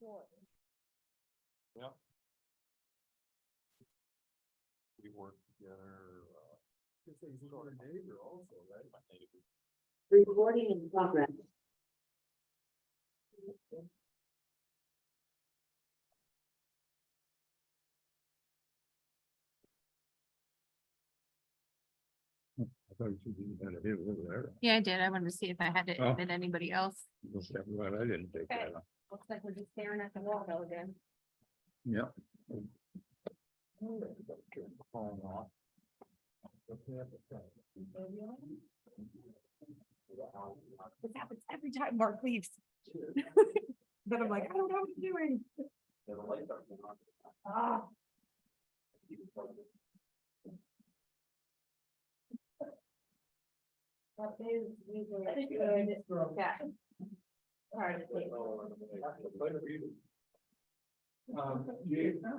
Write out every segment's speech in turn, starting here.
Yeah. We work together. He's our neighbor also, right? My neighbor. Recording in progress. I thought you didn't have it over there. Yeah, I did. I wanted to see if I had to Oh. admit anybody else. Well, I didn't take Okay. that. off. Looks like we're just staring at the wall though again. Yeah. Turn the phone off. This happens every time Mark leaves. Then I'm like, I don't know what he's doing. Ah. That is usually good. Yeah. Hard to take.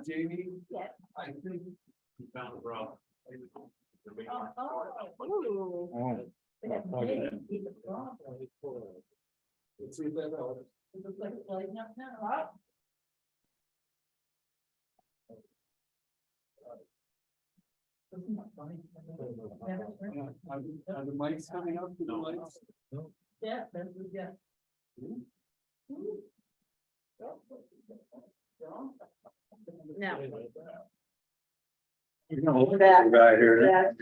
Jamie. Yes. I think you found the problem. Ooh. Oh. Plug it in. Let's see if that helps. It looks like it's lighting up now. Are the mics coming up to the lights? Yeah, yeah. No. Right here.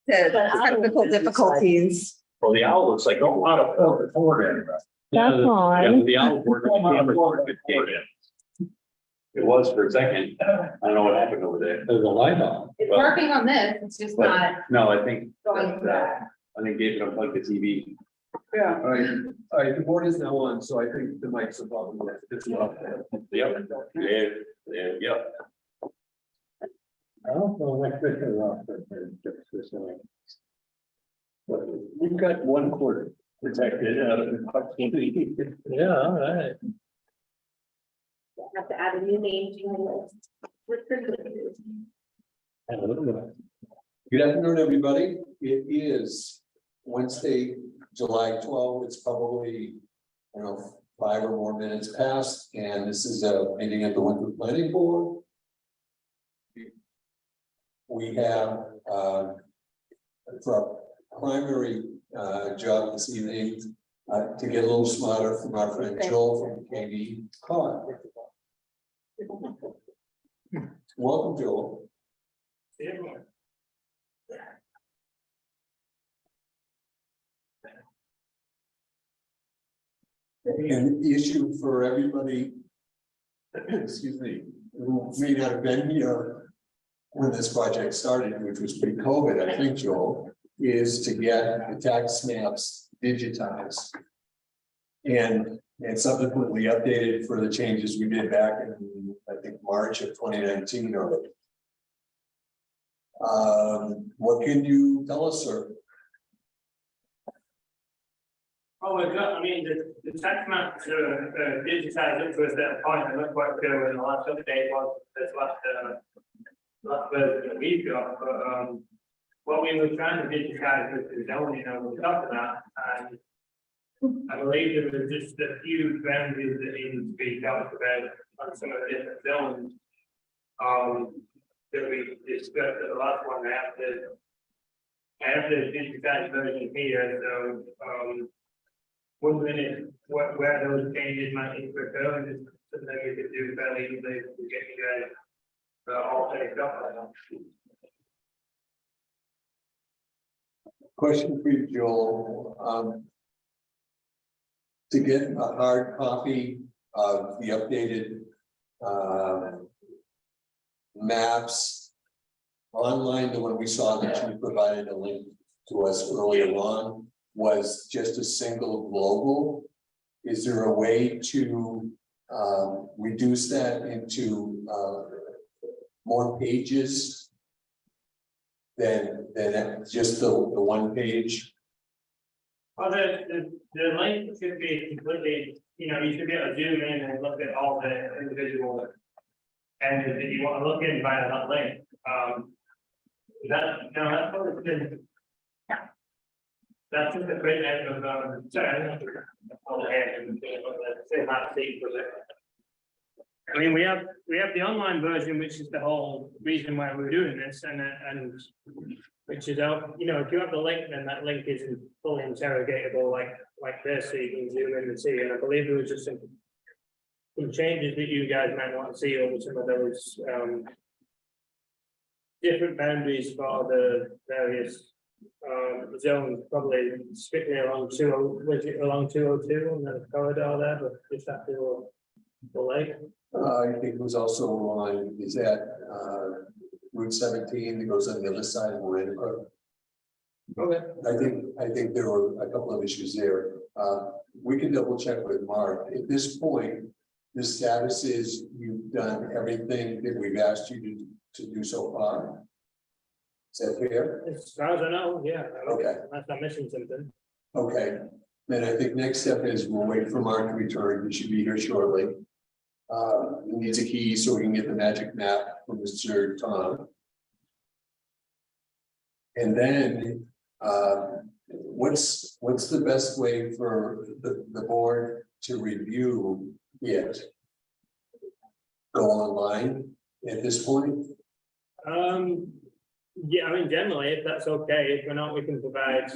Technical difficulties. Well, the owl looks like a lot of forward in. That's Yeah, fine. the owl worked, the camera worked in. It was for a second. I don't know what happened over there. There's a light on. It's Well- working on this, it's just not No, I think, going that, I think Gabe unplugged the TV. Yeah. All right, the board is now on, so I think the mics are probably. It's up there. Yep, yep. I don't know what this is off, but We've got 1/4 protected out of the. yeah, all right. Have to add a new name to my list. Good afternoon, everybody. It is Wednesday, July 12th. It's probably, 5 or more minutes past, and this is a meeting at the Winthrop Planning Board. We have, for our primary job this evening, to get a little smarter from our friend Joel from KV Cog. Welcome, Joel. And the issue for everybody, excuse me, who may not have been here when this project started, which was pre-COVID, I think, Joel, is to get the tax maps digitized. And subsequently updated for the changes we did back in, I think, March of 2019 or. What can you tell us, sir? Oh, we've got, I mean, the tax maps are digitized up to a certain point. I'm not quite sure when the last update was, this last version that we've got, but, what we were trying to digitize with the zoning, we talked about, and I believe there was just a few boundaries that needed to be talked about on some of the different zones. That we discussed at the last one, I have the digitized version here, so, wondering if where those changes might need to occur, and it's something we could do fairly easily to get you guys all taped up. Question for you, Joel. To get a hard copy of the updated maps online, the one we saw that you provided a link to us earlier on was just a single global. Is there a way to reduce that into more pages than just the one page? Well, the link should be completely, you should be able to zoom in and look at all the individual. And if you want to look in via that link, that's probably been. That's just a great end of, sorry, I don't know. On the head and say how to see for it. I mean, we have the online version, which is the whole reason why we're doing this, and which is out, you know, if you have the link, then that link isn't fully interrogatable like this, so you can zoom in and see, and I believe there was just some changes that you guys might want to see over some of those, different boundaries for the various, zones, probably strictly along along 202 on the corridor there, but just after the lake. I think it was also on, is that, Route 17 that goes on the other side of Miranda Road. Okay. I think there were a couple of issues there. We can double check with Mark. At this point, the status is you've done everything that we've asked you to do so far. Is that fair? As far as I know, yeah. Okay. Unless I'm missing something. Okay, then I think next step is we'll wait for Mark to return. He should be here shortly. He needs a key so we can get the magic map from Mr. Tom. And then, what's the best way for the board to review it? Go online at this point? Yeah, I mean, generally, if that's okay, if we're not, we can provide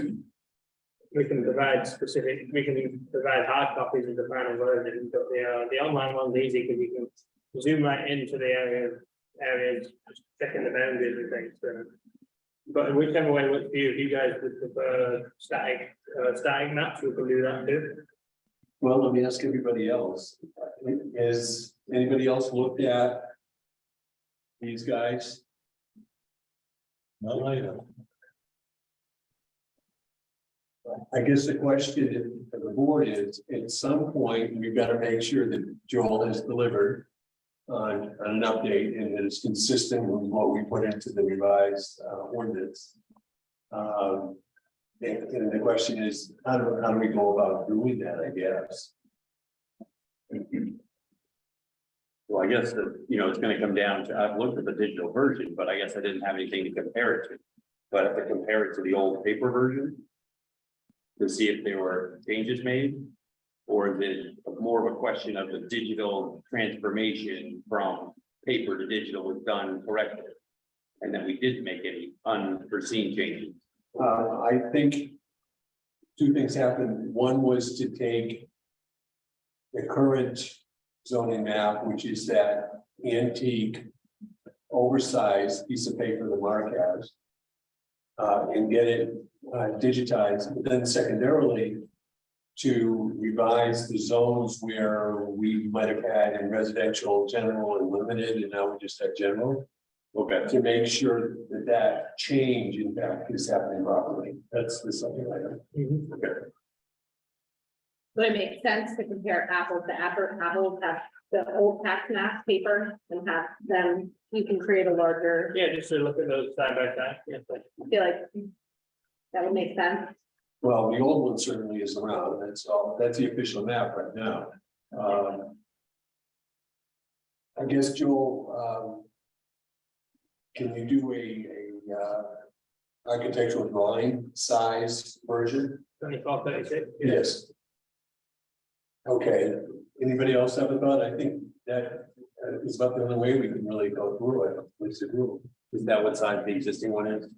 specific, we can provide hard copies of the final version, but the online one's easy because you can zoom right into the areas, just checking the boundaries and things. But whichever way works for you, if you guys would prefer static maps, we can do that too. Well, let me ask everybody else. Has anybody else looked at these guys? No, I don't. I guess the question of the board is, at some point, we've got to make sure that Joel has delivered on an update and that it's consistent with what we put into the revised ordinance. And the question is, how do we go about doing that, I guess? Well, I guess that, you know, it's gonna come down to, I've looked at the digital version, but I guess I didn't have anything to compare it to. But if I compare it to the old paper version, to see if there were changes made, or is it more of a question of the digital transformation from paper to digital was done correctly? And that we didn't make any unforeseen changes. I think two things happened. One was to take the current zoning map, which is that antique oversized piece of paper that Mark has, and get it digitized, but then secondarily to revise the zones where we might have had in residential, general and limited, and now we just have general. Okay, to make sure that that change in fact is happening properly. That's the second item. Okay. Would it make sense to compare apples to apples, have the old tax map paper and have them, you can create a larger, Yeah, just to look at those side by side. Yeah, but- I feel like that would make sense. Well, the old one certainly is around. That's all. That's the official map right now. I guess, Joel, can you do a architectural drawing size version? 2436. Yes. Okay, anybody else have a thought? I think that is about the only way we can really go through it. It's a rule. Is that what size the existing one is?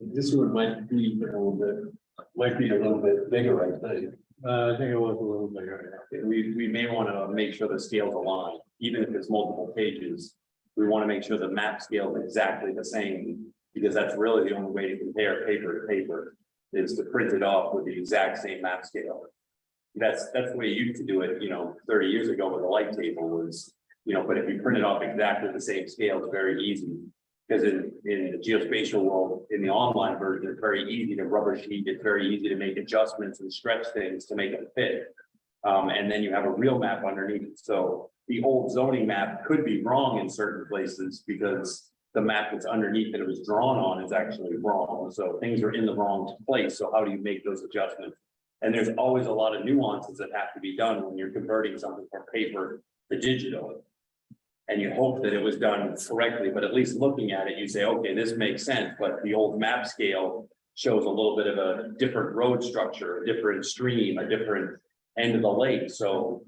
This one might be a little bit bigger, I think. I think it was a little bigger. We may want to make sure the scales align, even if it's multiple pages. We want to make sure the map scale is exactly the same, because that's really the only way to compare paper to paper, is to print it off with the exact same map scale. That's the way you used to do it, 30 years ago with a light table was, but if you print it off exactly the same scale, it's very easy. Because in the geospatial world, in the online version, it's very easy to rubber sheet, it's very easy to make adjustments and stretch things to make it fit. And then you have a real map underneath. So the old zoning map could be wrong in certain places because the map that's underneath that it was drawn on is actually wrong. So things are in the wrong place. So how do you make those adjustments? And there's always a lot of nuances that have to be done when you're converting something from paper to digital. And you hope that it was done correctly, but at least looking at it, you say, okay, this makes sense, but the old map scale shows a little bit of a different road structure, a different stream, a different end of the lake, so.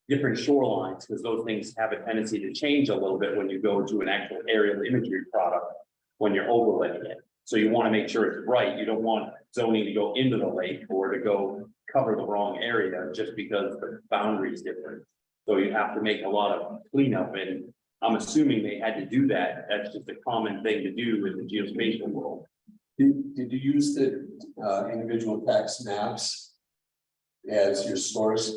Different shorelines, because those things have a tendency to change a little bit when you go to an actual aerial imagery product. When you're overlaying it, so you want to make sure it's right, you don't want zoning to go into the lake or to go cover the wrong area just because the boundary is different. So you have to make a lot of cleanup, and I'm assuming they had to do that, that's just a common thing to do in the geospatial world. Did you use the individual tax maps as your source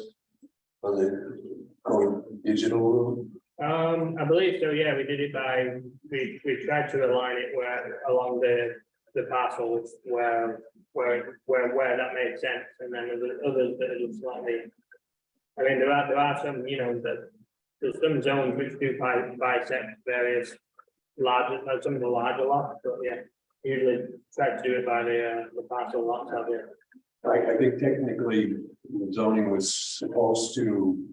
on the going digital route? I believe so, yeah, we did it by, we tried to align it where, along the parcels where that made sense, and then there's others that are just slightly. I mean, there are some, you know, that, there's some zones which do bisect various larger, some of the larger lots, but yeah, usually try to do it by the parcel lots out there. I think technically zoning was supposed to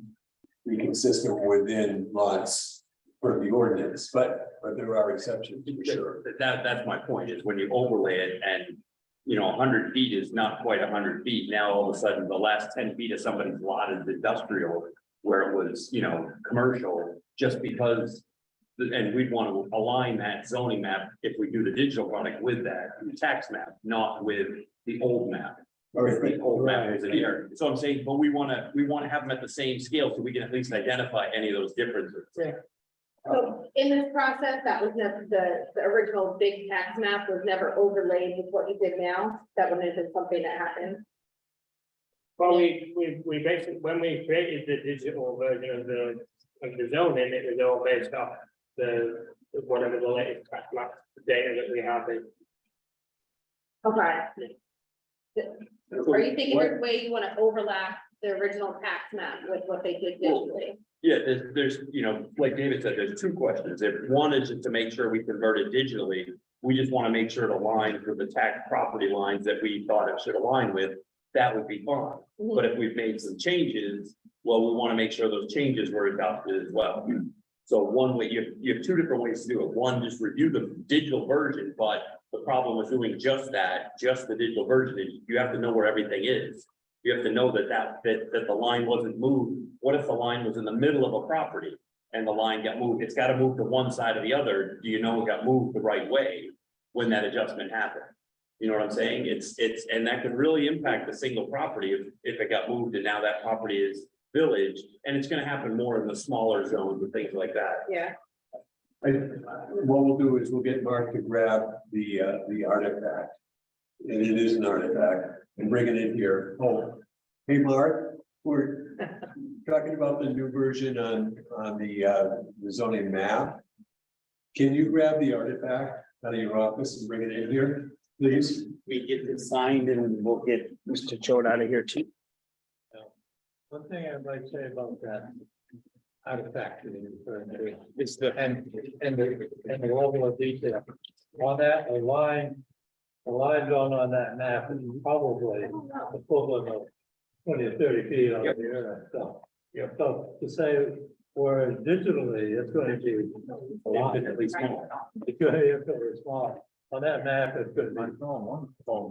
be consistent within lots for the ordinance, but there are exceptions for sure. That's my point, is when you overlay it and, you know, 100 feet is not quite 100 feet. Now, all of a sudden, the last 10 feet of somebody's lot is industrial, where it was, you know, commercial, just because. And we'd want to align that zoning map, if we do the digital product, with that tax map, not with the old map. The old map is in here, so I'm saying, but we want to have them at the same scale, so we can at least identify any of those differences. So in this process, that was never, the original big tax map was never overlaid with what you did now, that wouldn't have been something that happened. Well, we basically, when we created the digital version of the zoning, it was all based off whatever the latest tax map data that we have is. Okay. Are you thinking there's a way you want to overlap the original tax map with what they did digitally? Yeah, there's, you know, like David said, there's two questions. If one is just to make sure we convert it digitally, we just want to make sure it aligns with the tax property lines that we thought it should align with, that would be fine. But if we've made some changes, well, we want to make sure those changes were adopted as well. So one way, you have two different ways to do it. One, just review the digital version, but the problem with doing just that, just the digital version, is you have to know where everything is. You have to know that the line wasn't moved. What if the line was in the middle of a property and the line got moved? It's got to move to one side or the other. Do you know it got moved the right way when that adjustment happened? You know what I'm saying? And that could really impact the single property if it got moved and now that property is village, and it's gonna happen more in the smaller zones and things like that. Yeah. What we'll do is we'll get Mark to grab the artifact. And it is an artifact, and bring it in here. Oh, hey, Mark, we're talking about the new version on the zoning map. Can you grab the artifact out of your office and bring it in here, please? We get it signed and we'll get Mr. Choate out of here too. One thing I'd like to say about that artifact that you're referring to It's the, and the level of detail. On that, the line drawn on that map is probably equivalent of 20 or 30 feet on the internet, so. So to say, whereas digitally, it's going to be infinitely small. It's going to be infinitely small. On that map, it's going to be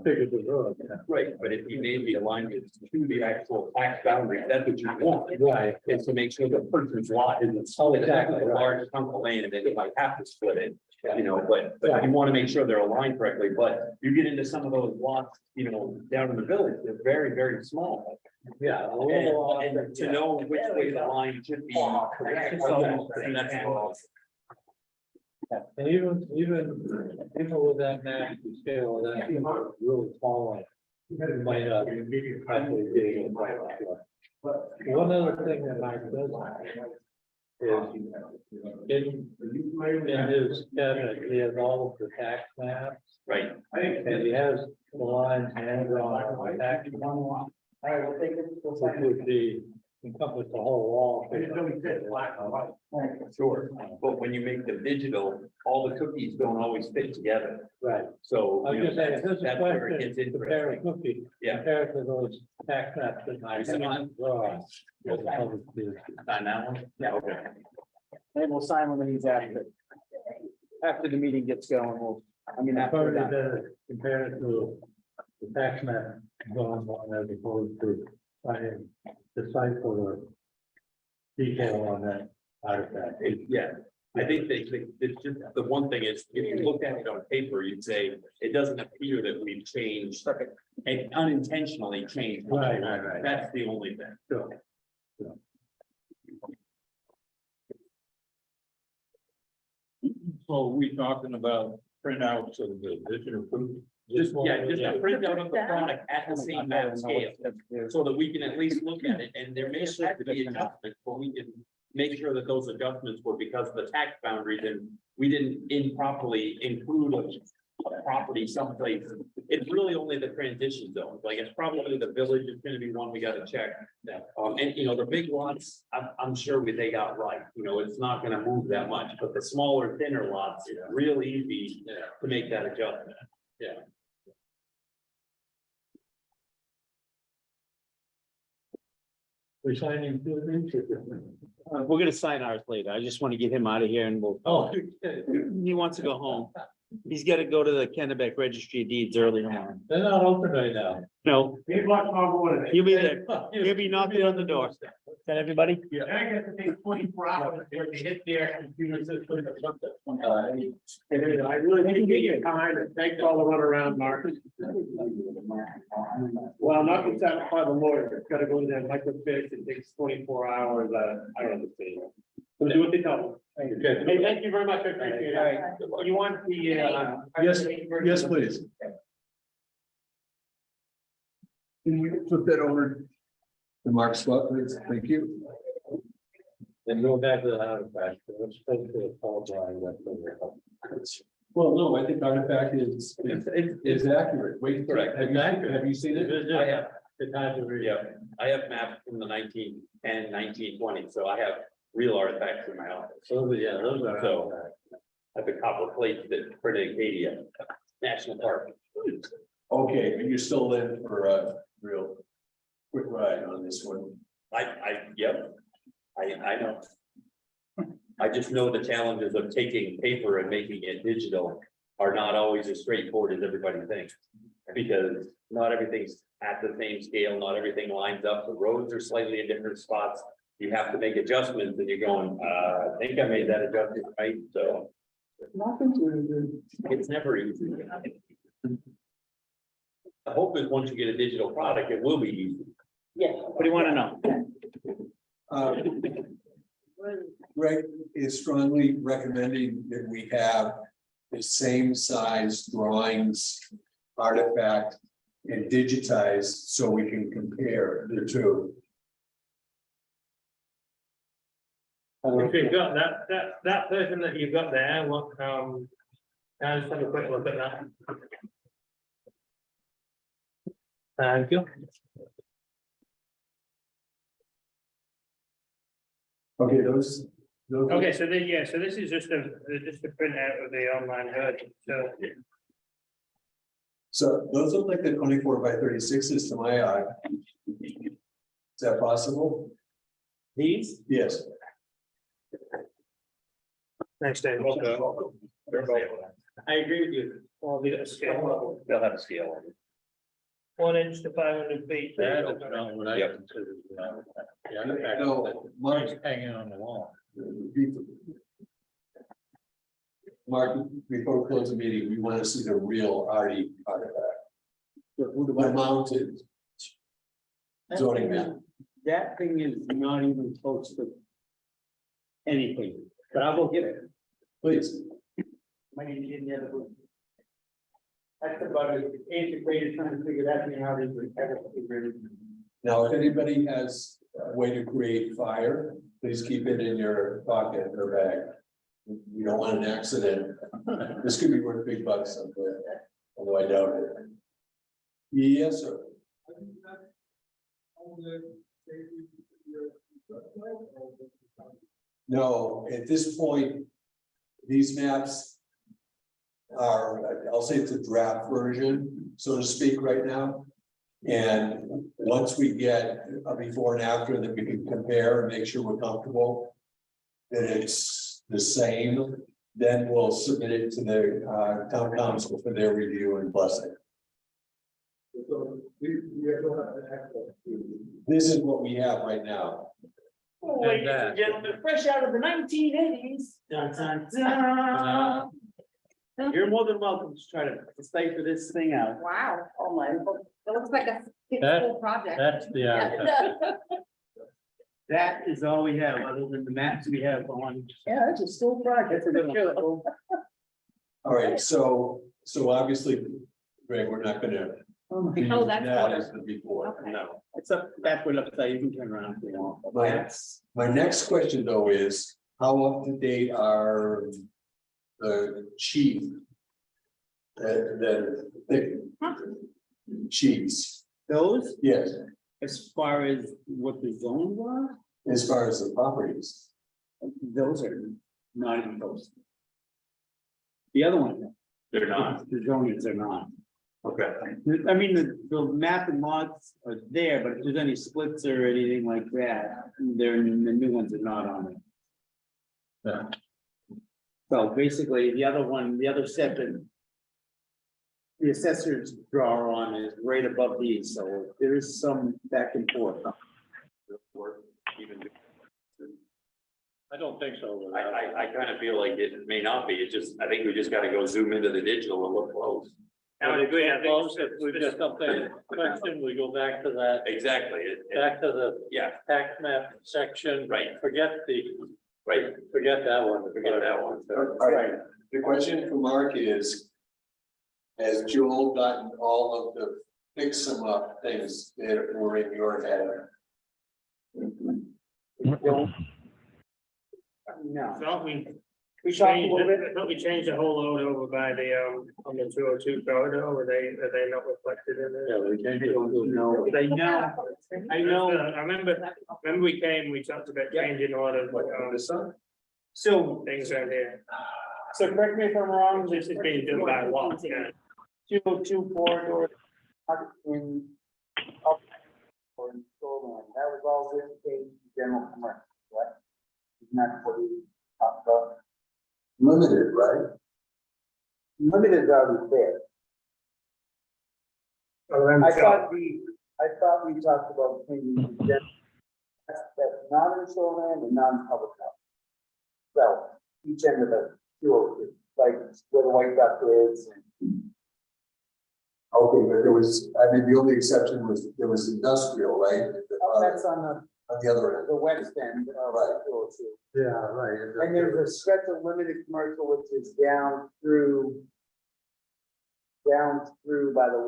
bigger than road. Right, but if you made the alignment to the actual tax boundary, that's what you want. Right. Is to make sure the person's lot isn't solid, Exactly, a right. large chunk of land, and then you might have to split it. You know, but you want to make sure they're aligned correctly, but you get into some of those lots, you know, down in the village, they're very, very small. Yeah. a little off, And to know which way the line should be correct. And that's all. And even with that map, the scale of that, really small one. You might not actually be able to find it. But one other thing that Mike does is in his cabinet, he has all of the tax maps, Right, and he has the lines and drawn on the tax. Which would be encompass the whole wall. sure, but when you make the digital, all the cookies don't always fit together, Right. so. I'm you know, just saying, this is a that's where it gets question, compare a interesting. cookie, Yeah. compare to those tax maps that I draw. On that one? Yeah, okay. and we'll sign one of these after the meeting gets going. I mean, I've after already that. done it, compare it to the tax map going on as opposed to trying to decipher the detail on that artifact. Yeah, I think it's just, the one thing is, if you look at it on paper, you'd say, it doesn't appear that we've changed. And unintentionally changed. Right, right. That's the only thing. Sure. So we talking about printouts of the digital proof? Just a printout of the product at the same map scale, so that we can at least look at it, and there may have to be adjustments, but we can make sure that those adjustments were because of the tax boundaries, and we didn't improperly include a property someplace. It's really only the transition zones, like it's probably the village is gonna be one we gotta check. And you know, the big lots, I'm sure they got right, you know, it's not gonna move that much, but the smaller, thinner lots, it's real easy to make that adjustment. Yeah. We're signing two of these. We're gonna sign ours later. I just want to get him out of here and we'll. Oh. He wants to go home. He's gotta go to the Kennebec Registry of Deeds early tomorrow. They're not open right now. No, Maybe watch my board. you'll be there. He'll be knocking on the door. Is that everybody? And I guess it takes 24 hours for it to hit their computer system or something. I really appreciate your time and thanks for all the runaround, Mark. Well, not to satisfy the lawyer, it's gotta go to their microfiche, it takes 24 hours, I don't understand. We'll do what they tell me. Hey, thank you very much, I appreciate it. You want the, Yes, please. Can you flip that over to Mark Swett, please? Thank you. Then go back to the artifact. Let's take the call drawing. Well, no, I think artifact is accurate. Wait, Correct. Have you seen it? I have. The time to read. Yeah, I have maps from the 1910, 1920, so I have real artifacts in my office. So, yeah, those are. So- I have the copper plates that printed Acadia National Park. Okay, and you're still in for a real quick ride on this one. Yep, I know. I just know the challenges of taking paper and making it digital are not always as straightforward as everybody thinks. Because not everything's at the same scale, not everything lines up, the roads are slightly in different spots. You have to make adjustments and you're going, I think I made that adjustment right, so. It's never easy. The hope is once you get a digital product, it will be easy. Yeah. What do you want to know? Greg is strongly recommending that we have the same size drawings, artifact, and digitized so we can compare the two. if you've got that person that you've got there, look, I'll just have a quick look at that. Thank you. Okay, those. Okay, so this is just a printout of the online version, so. So those look like the 24 by 36s to my eye. Is that possible? These? Yes. Thanks, Dave. I agree with you. Well, we got a scale, They'll have a scale. 1 inch to 500 feet. That is not what I Yep. consider. The artifact No, Mark, that's hanging on the wall. Mark, before we close the meeting, we want to see the real arty artifact. The mounted zoning map. That thing is not even close to anything, but I will get it. Please. My name is in the other room. That's about it. Integrated, trying to figure that thing out. Now, if anybody has a way to create fire, please keep it in your pocket or bag. You don't want an accident. This could be worth big bucks someday, although I doubt it. Yes, sir. No, at this point, these maps are, I'll say it's a draft version, so to speak, right now. And once we get a before and after that we can compare and make sure we're comfortable that it's the same, then we'll submit it to the town council for their review and blessing. This is what we have right now. Ladies and gentlemen, fresh out of the 1980s. Dun, dun, dun. You're more than welcome to try to stay for this thing out. Wow, Oh my. it looks like a That- school project. That's the architect. That is all we have, other than the maps we have on. Yeah, that's a still project. All right, so obviously, Greg, we're not gonna. Oh, use that's that water. as the before. Okay. No, it's up backward upside, you can turn around if you want. My next question though is, how up to date are the chief? The chiefs, Those, yes, as far as what the zones are, as far as the properties. those are not even close. The other one, They're not, the zonings are not. okay. I mean, the map and lots are there, but if there's any splits or anything like that, they're, the new ones are not on it. Yeah. So basically, the other one, the other set that the assessors draw on is right above these, so there is some back and forth. Or even, I don't think so. with I, that. I kind of feel like it may not be, it's just, I think we just gotta go zoom into the digital and look close. I would agree, I Close, think. if we've got something question, we go back to that, Exactly, back to the yeah, tax map section. Right. Forget that one. forget that one. All right, the question for Mark is, has Joel gotten all of the fix them up things that were in your head? Don't. No. Thought we We talked a changed, little bit. I thought we changed the whole load over by the, on the 202 corridor, are they not reflected in there? Yeah, we can't do No, they know, I know. I remember we came, we talked about changing a lot of, This one? So, things right here. so correct me if I'm wrong, This is being done by what, yeah. 202 corridor. In. Up. Or in Shoreline, that was all dedicated to general commercial, right? Isn't that what we talked about? Limited, right? Limited is already there. I thought we talked about changing the general. That's not in shoreline and non-public health. So each end of the fuel, like where the white duck is. Okay, but there was, I mean, the only exception was, there was industrial, right? That's on On the other end. the west end of Right. 202. Yeah, right. And there's a stretch of limited commercial which is down through by the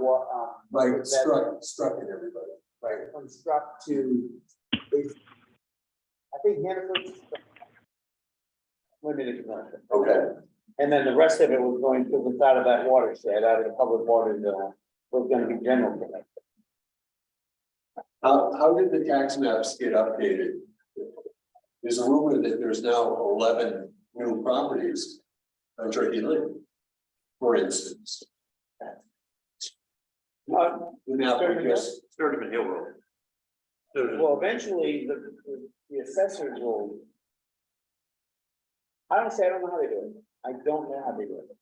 Like struck in everybody. right, from Struck to. I think Hannaford's. Limited commercial. Okay. And then the rest of it was going to the side of that watershed, out of the public water zone, was gonna be general commercial. How did the tax maps get updated? There's a rumor that there's now 11 new properties on Turkey Lake, for instance. The map we just, Sturdivant Hill Road. Well, eventually, the assessors will. Honestly, I don't know how they do it. I don't know how they do it.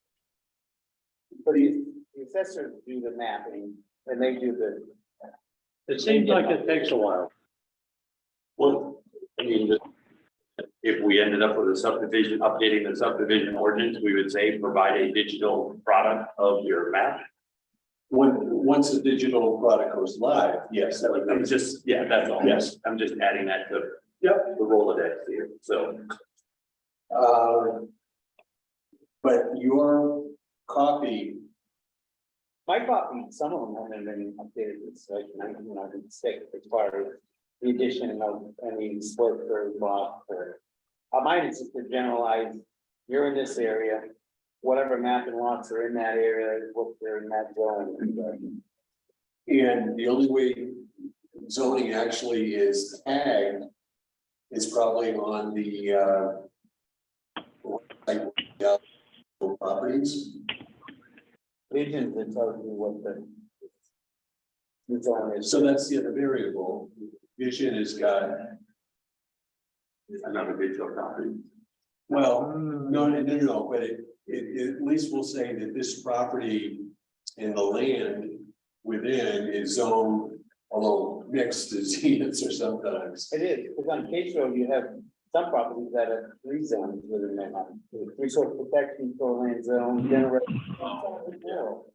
But the assessors do the mapping and they do the. It seems like it takes a while. Well, I mean, if we ended up with a subdivision, updating the subdivision ordinance, we would say provide a digital product of your map. once the digital product goes live, yes, that would I'm be. just, yeah, that's all. Yes. I'm just adding that to Yep. the Rolodex here, so. But your copy, My copy, some of them haven't been updated, it's like 1996 as far as the addition of any split or block or. Mine is just a generalized, you're in this area, whatever map and lots are in that area, what they're in that zone. and the only way zoning actually is tagged is probably on the, like, properties. Visions that tells you what the zone is. So that's the other variable. Vision has got, Another digital copy. Well, no, but it at least we'll say that this property and the land within is zoned, although mixed as he is or sometimes. It is, because on Case Road, you have some properties that are three zones within that, resource protection, shoreline zone, general.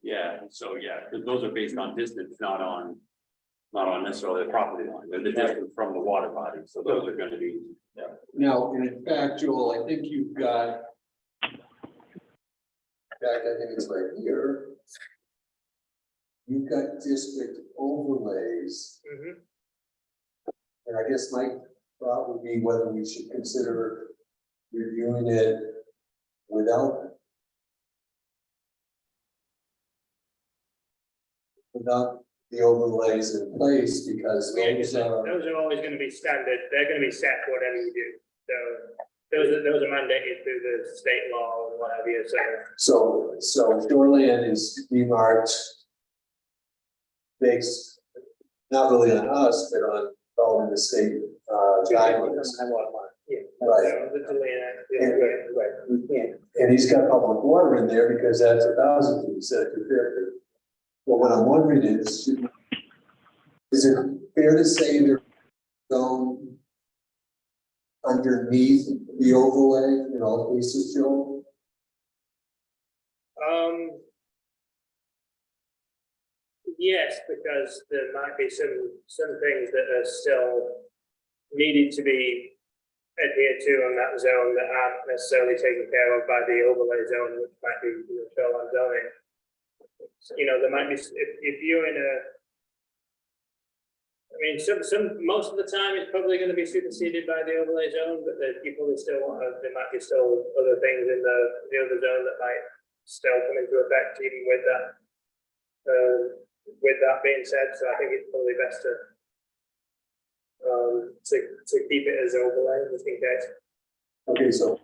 Yeah, so yeah, because those are based on distance, not on necessarily the property line, they're the distance from the water body, so those are gonna be. Now, and in fact, Joel, I think you've got. In fact, I think it's right here. You've got district overlays. And I guess my thought would be whether we should consider reviewing it without. Without the overlays in place, because those are, Those are always gonna be standard, they're gonna be set whatever you do, so. Those are mandated through the state law or what have you, so. so shoreline is demarked. Based, not really on us, but on following the state guidelines. Right. And he's got public water in there because that's 1,000 feet instead of 250. But what I'm wondering is it fair to say they're going underneath the overlay in all cases, Joe? Yes, because there might be some things that are still needed to be adhered to on that zone that aren't necessarily taken care of by the overlay zone, which might be, shoreline zoning. There might be, if you're in a, I mean, most of the time it's probably gonna be superseded by the overlay zone, but you probably still want to, there might be still other things in the other zone that might still come into effect even with that. With that being said, so I think it's probably best to keep it as overlay just in case. Okay, so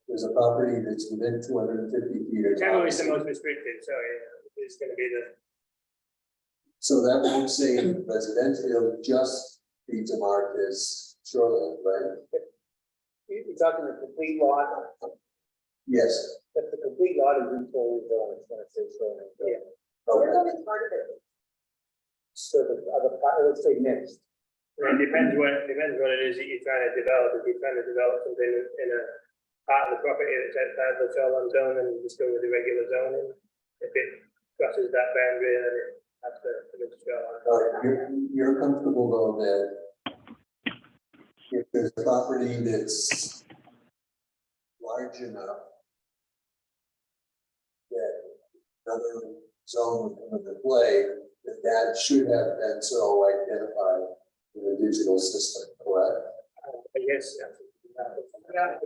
there's a property that's within 250 feet of. Generally, it's the most restricted, so yeah, it's gonna be the. So that won't say residential, just be demarked as shoreline, right? You're talking a complete lot, Yes. if the complete lot is in total zone, it's gonna say shoreline. Yeah. Okay. Part of it. So the other part, let's say mixed. It depends what it is that you're trying to develop. If you're trying to develop something in a part of the property that's outside the shoreline zone, then you just go with the regular zoning. If it crosses that boundary, then it has to come into shoreline. All right, you're comfortable though that if there's a property that's large enough that another zone would come into play, that should have been so identified in the digital system, correct? Yes. Yeah, I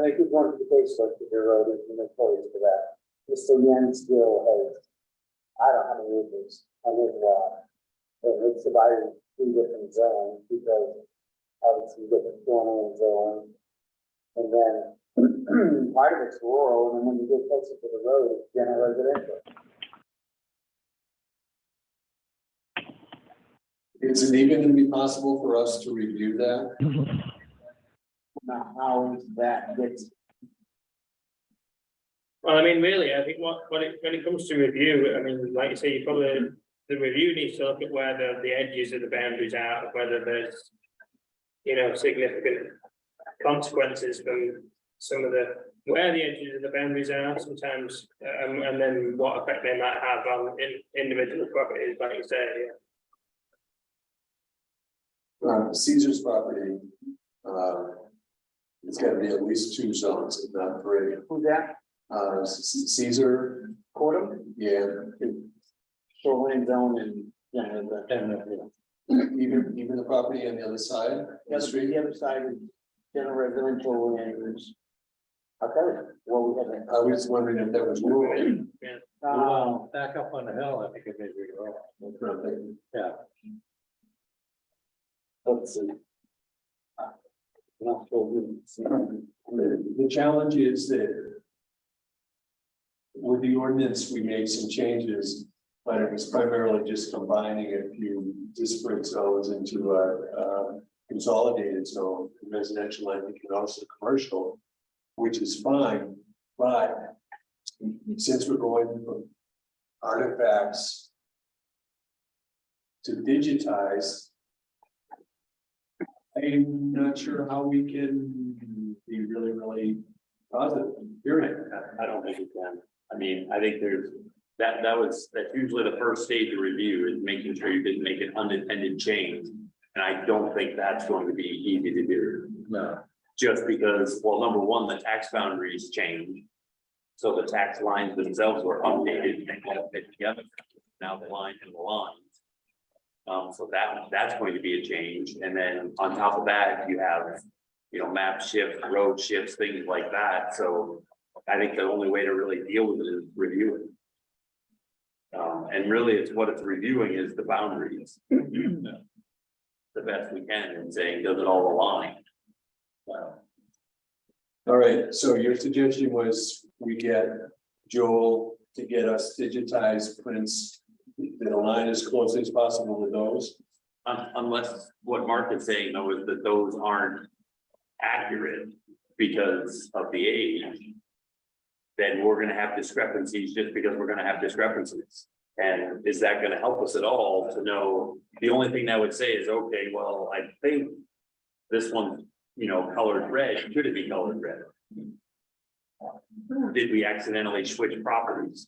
think it's one of the case for the road is in the place for that. Mr. Yen still has, I don't know how many acres on his lot. But it's divided in 3 different zones because obviously different shoreline zone. And then part of it's rural, and then when you get closer to the road, it's general residential. Is it even gonna be possible for us to review that? Now, how is that gets? Well, I mean, really, I think when it comes to review, I mean, like you say, you probably, the review needs to look at where the edges of the boundaries are, whether there's, significant consequences from some of where the edges of the boundaries are sometimes, and then what effect they might have on individual properties, like you say, yeah. Caesar's property, it's gotta be at least 2 zones, if not 3. Who's that? Caesar, Quarter? yeah, Shoreline zone and, even the property on the other side of the street. The other side is general residential and. I'll tell you, well, we have. I was wondering if that was rural. Back up on the hill, I think it may be wrong. Yeah. Let's see. Not sure who- The challenge is that with the ordinance, we made some changes, but it was primarily just combining a few disparate zones into a consolidated zone, residential, I think, and also commercial. which is fine, but since we're going from artifacts to digitize, I'm not sure how we can be really positive. You're right. I don't think it can. I mean, I think there's, that's usually the first stage of review is making sure you didn't make an unintended change. And I don't think that's going to be easy to do. No. Just because, well, number one, the tax boundaries change. So the tax lines themselves were updated and all fit together. Now the line and the lines. So that's going to be a change. And then on top of that, you have, map shifts, road shifts, things like that. So I think the only way to really deal with it is review it. And really, it's what it's reviewing is the boundaries. The best we can and saying, does it all align? All right, so your suggestion was we get Joel to get us digitized prints that align as closely as possible with those. Unless what Mark is saying though is that those aren't accurate because of the age. Then we're gonna have discrepancies just because we're gonna have discrepancies. And is that gonna help us at all to know? The only thing that would say is, okay, well, I think this one, colored red, should it be colored red? Did we accidentally switch properties?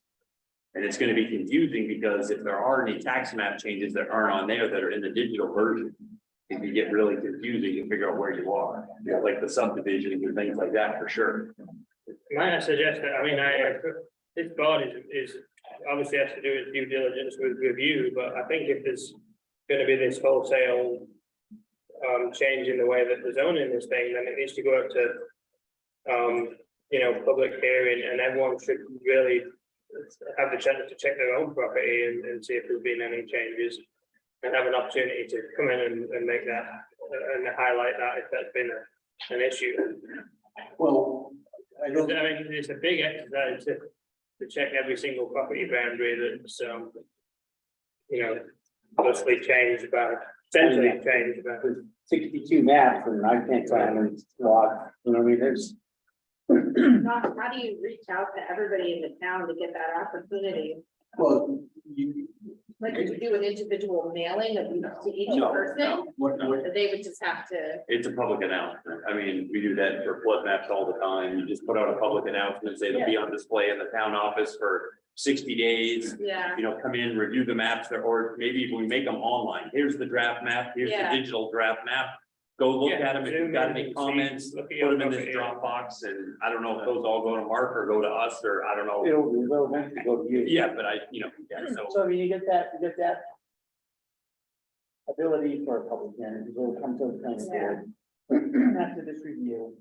And it's gonna be confusing because if there are any tax map changes that aren't on there that are in the digital version, it can get really confusing to figure out where you are, like the subdivisions and things like that for sure. Might I suggest that, this board is obviously has to do its due diligence with review, but I think if there's gonna be this wholesale change in the way that the zoning is thing, then it needs to go up to public hearing, and everyone should really have the chance to check their own property and see if there's been any changes, and have an opportunity to come in and make that and highlight that if that's been an issue. Well, I don't. It's a big exercise to check every single property boundary that's mostly changed by, essentially changed by. 62 maps and I can't tell how many lots, there's. How do you reach out to everybody in the town to get that opportunity? Well, Like, could you do an individual mailing of to each No, person? what, Or they would just have to, It's a public announcement. I mean, we do that for flood maps all the time. You just put out a public announcement, say they'll be on display in the town office for 60 days. yeah, Come in, review the maps there, or maybe we make them online. Here's the draft map, here's the Yeah. digital draft map. Go look Yeah, at them. If zoom you've got in any and see, comments, look at put your them in this property. Dropbox, and I don't know if those all go to Mark or go to us, or I don't know. It'll eventually go to you. Yeah, but so. So you get that. Ability for a public hearing, will come to the planning board after this review.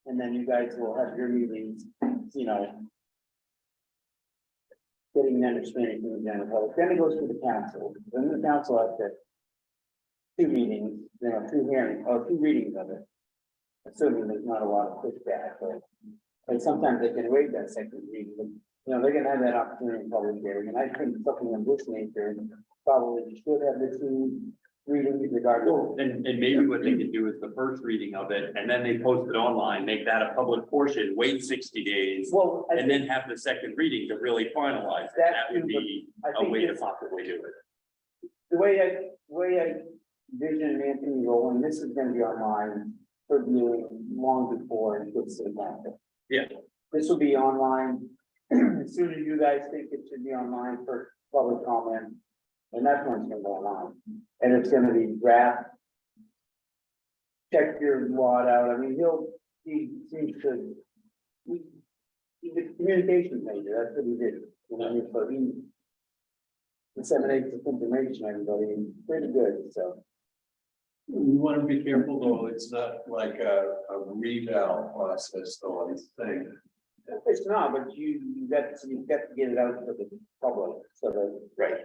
And then you guys will have your meetings, getting an understanding from the general public, then it goes to the council, then the council has to. Two meetings, two hearings, or two readings of it. Assuming there's not a lot of pushback, but sometimes they can waive that second reading, but, they're gonna have that opportunity in public hearing, and I think something of this nature, probably should have the two readings regardless. And maybe what they could do is the first reading of it, and then they post it online, make that a public portion, wait 60 days. Well, I And think, then have the second reading to really finalize it. That That would too, be I a think way to it's- possibly do it. the way I vision Anthony rolling, this is gonna be online for viewing long before it gets to the council. Yeah. This will be online, as soon as you guys think it should be online for public comment, and that's when it's gonna go online. And it's gonna be draft. Check your lot out, he seems to. He's a communications major, that's what he did, so he. Disseminates this information, everybody, and pretty good, so. we want to be careful though, it's not like a reval process though, on this thing. It's not, but you've got to get it out to the public, so that. Right.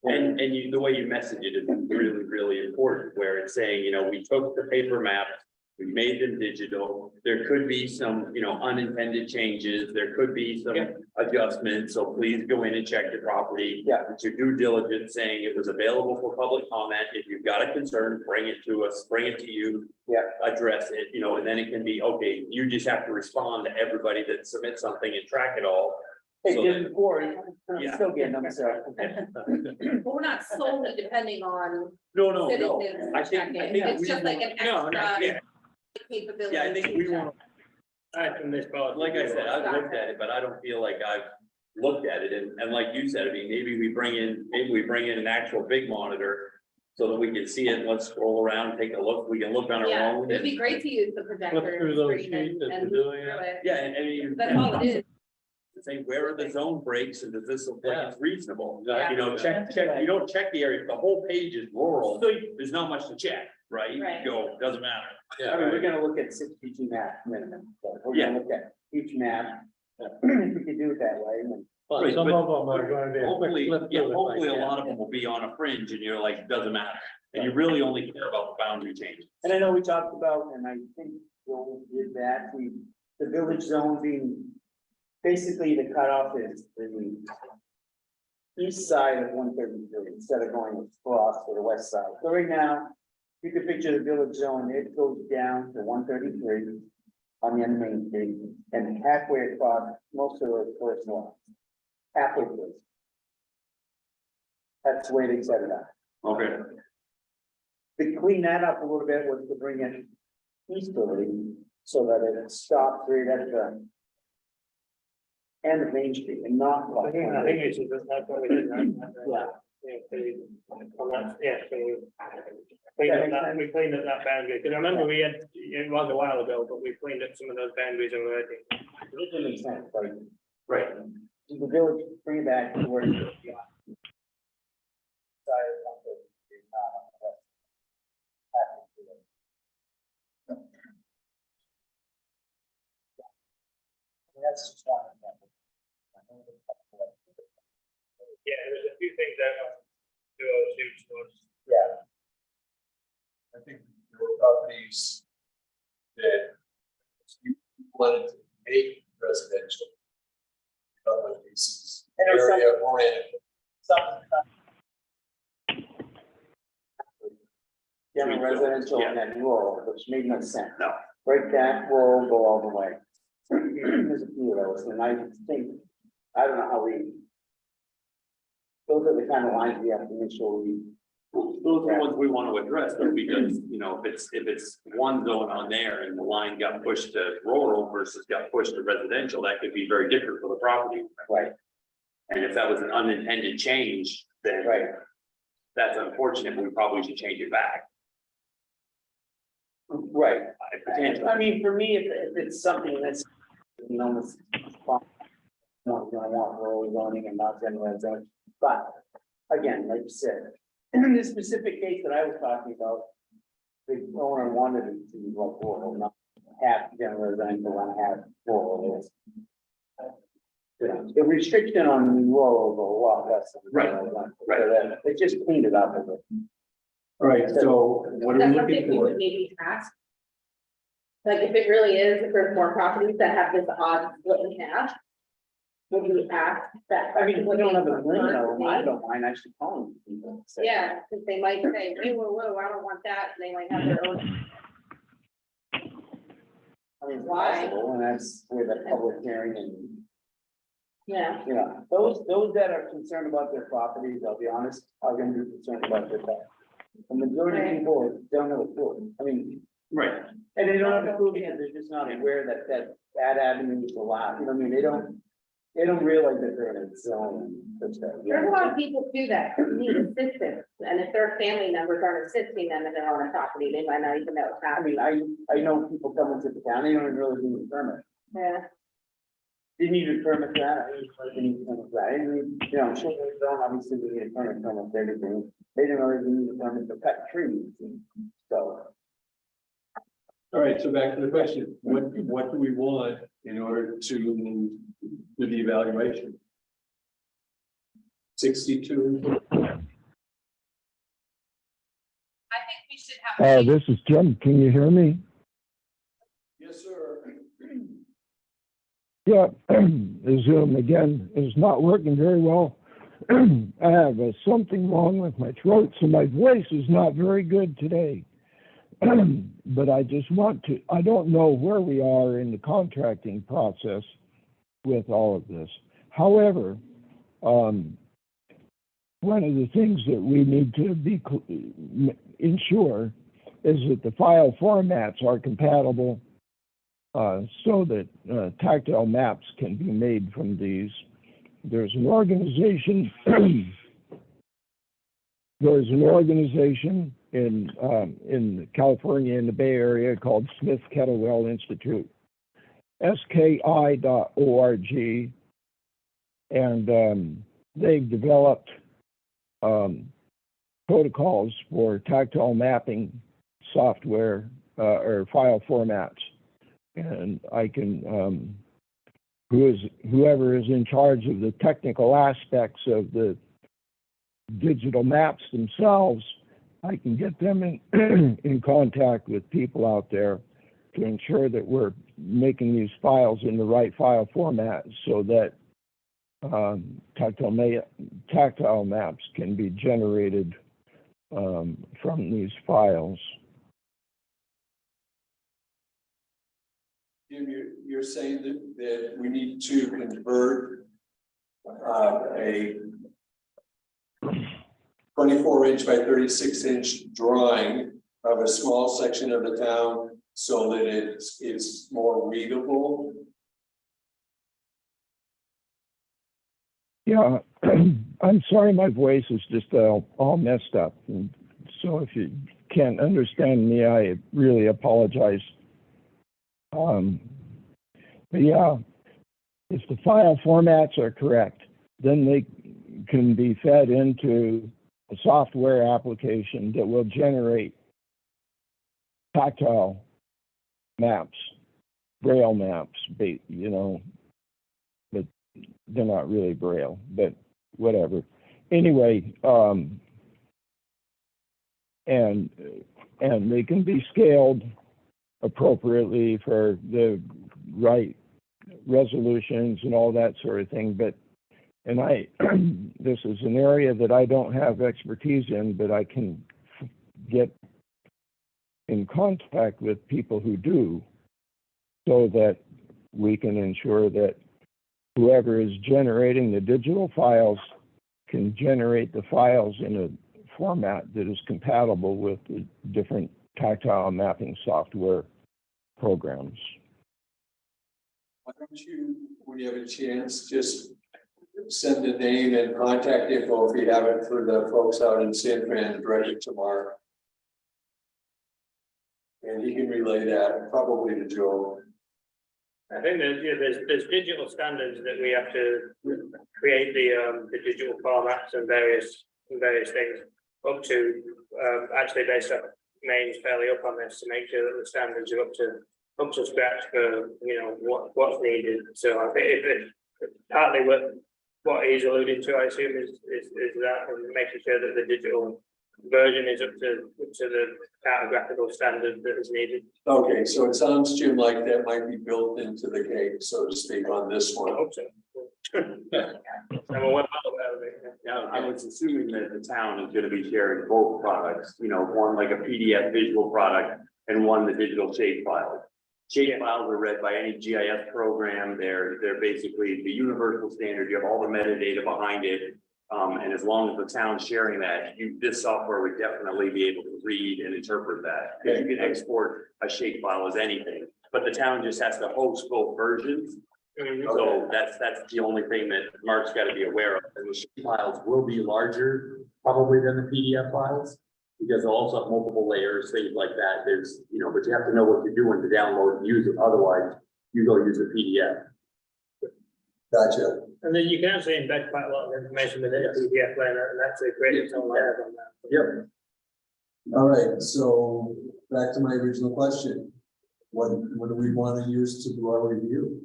And the way you message it is really, really important, where it's saying, we took the paper map, we made them digital. There could be some, unintended changes. There could be some adjustment, so please go in and check your property. Yeah. It's your due diligence saying it was available for public comment. If you've got a concern, bring it to us, bring it to you. Yeah. Address it, you know, and then it can be, okay, you just have to respond to everybody that submits something and track it all. Hey, So did that- before, I'm Yeah. still getting them, sir. But we're not solely depending on No. citizens I think, checking, I think. it's we just like want- an No, extra yeah, capability. yeah, I think we to check. want, I from this part. like I said, I've looked at it, but I don't feel like I've looked at it, and like you said, I mean, maybe we bring in an actual big monitor. So that we can see it, let's scroll around, take a look, we can look on our Yeah, own. it'd be great to use the projector. through those screen and- sheets as and we're look doing through it. it. Yeah, and I mean. That's all it is. Say, where are the zone breaks and does this look like it's reasonable? Yeah. You know, check, you don't check the area, the whole page is rural, there's not much to check, right? You Right. go, doesn't matter. I mean, we're gonna look at 62 map minimum, so we're gonna look at each map. If we can do it that way, and then But Right, some but of them are going to be a Hopefully, quick flip yeah, through. it, hopefully a like, lot of them will be on a fringe and you're like, doesn't matter. And you really only care about the boundary change. And I know we talked about, and I think Joel did that, the village zone being, basically the cutoff is the east side of 133, instead of going across to the west side. So right now, you can picture the village zone, it goes down to 133 on the end of Main Street, and halfway across most of the first lots. Halfway through. That's the way they set it up. Okay. To clean that up a little bit was to bring it easterly so that it stops right at the end of Main Street and not. I think it's just, that's what we did, right? Yeah. On that, yeah, so we cleaned up that, we cleaned up that boundary, because I remember we had, it was a while ago, but we cleaned up some of those boundaries already. It doesn't make sense, like, Right. the village, bring it back to where. it is. Yeah. Side of 133, not on the west. Happy to do it. Yeah. That's just one example. Yeah, there's a few things that do our shoot towards. Yeah. I think there were properties that you wanted to make residential. Other pieces, And there's some- area oriented. General residential and then rural, which made no sense. No. Break that, rural, go all the way. There's a few of those, and I think, I don't know how we. Those are the kind of lines we have to make sure we. Those are the ones we want to address though, because, you know, if it's one zone on there and the line got pushed to rural versus got pushed to residential, that could be very different for the property. Right, And if that was an unintended change, then right. that's unfortunate, we probably should change it back. Right. Potentially. I mean, for me, if it's something that's, you know, it's. Not gonna want rural zoning and not general residential, but again, like you said, in this specific case that I was talking about. The owner wanted it to be like rural, not half general residential, and half rural. You know, the restriction on rural is a lot less. than Right, general residential, right. so that they just cleaned it up a bit. All right, so what are That's we something looking we for? would maybe ask. Like, if it really is, if there's more properties that have this odd split in half. Would we ask that? I mean, if we don't have a limit, First, I don't mind actually calling people. and say, Yeah, because they might say, whoa, I don't want that, and they might have their own. I mean, it's Why? possible, and that's where the public hearing and, Yeah, you know, those that are concerned about their properties, I'll be honest, are gonna be concerned about their property. The majority of people don't have a clue, I mean, Right. and they don't have a clue because they're just not aware that avenue is allowed, you know, what I mean, they don't realize that they're in a zone. That's that. there's a lot of people too that need assistance, and if their family members aren't assisting them and they're on a property, they might not even know what's I happening. mean, I know people coming to the town, they don't even really need a permit. Yeah, Didn't need a permit for that, I didn't need a permit for that, I didn't need, you know, I'm sure they don't, obviously we need a permit for almost everything. They didn't really need a permit to cut trees, so. All right, so back to the question, what do we want in order to do the evaluation? 62, I think we should have. This is Jim. Can you hear me? yes, sir. Yeah, the Zoom again is not working very well. I have something wrong with my throat, so my voice is not very good today. But I just want to, I don't know where we are in the contracting process with all of this. However, one of the things that we need to ensure is that the file formats are compatible so that tactile maps can be made from these. There's an organization in California, in the Bay Area, called Smith Kettlewell Institute, SKI.org, and they've developed protocols for tactile mapping software or file formats. And I can, whoever is in charge of the technical aspects of the digital maps themselves, I can get them in contact with people out there to ensure that we're making these files in the right file format so that tactile maps can be generated from these files. Jim, you're saying that we need to convert a 24-inch by 36-inch drawing of a small section of the town so that it's more readable. Yeah, I'm sorry, my voice is just all messed up. And so if you can't understand me, I really apologize. But yeah, if the file formats are correct, then they can be fed into a software application that will generate tactile maps, Braille maps, you know, but they're not really Braille, but whatever. Anyway, and they can be scaled appropriately for the right resolutions and all that sort of thing. But, and this is an area that I don't have expertise in, but I can get in contact with people who do, so that we can ensure that whoever is generating the digital files can generate the files in a format that is compatible with the different tactile mapping software programs. Why don't you, when you have a chance, just send a name and contact info if you have it for the folks out in San Fran, direct it to Mark. And he can relay that probably to Joe. I think there's digital standards that we have to create the digital formats and various things up to, actually based on names fairly up on this to make sure that the standards are up to scratch for, you know, what's needed. So I think if partly what he's alluding to, I assume is that, and making sure that the digital version is up to the cartographical standard that is needed. Okay, so it sounds, Jim, like that might be built into the cake, so to speak, on this I one. hope so. I'm well aware of it. Yeah, I was assuming that the town is gonna be sharing both products, you know, one like a PDF visual product and one the digital shape file. Shape files are read by any GIS program. They're basically the universal standard. You have all the metadata behind it. And as long as the town's sharing that, this software would definitely be able to read and interpret that. Because you can export a shape file as anything, but the town just has to host both versions. So that's the only thing that Mark's got to be aware of. And the shape files will be larger probably than the PDF files, because they'll also have multiple layers, things like that. There's, you know, but you have to know what you're doing to download and use it. Otherwise, you go use a PDF. Gotcha. And then you can actually embed quite a lot of information within a PDF layer, and that's a great example on that. Yep. All right, so back to my original question. What do we want to use to do our review?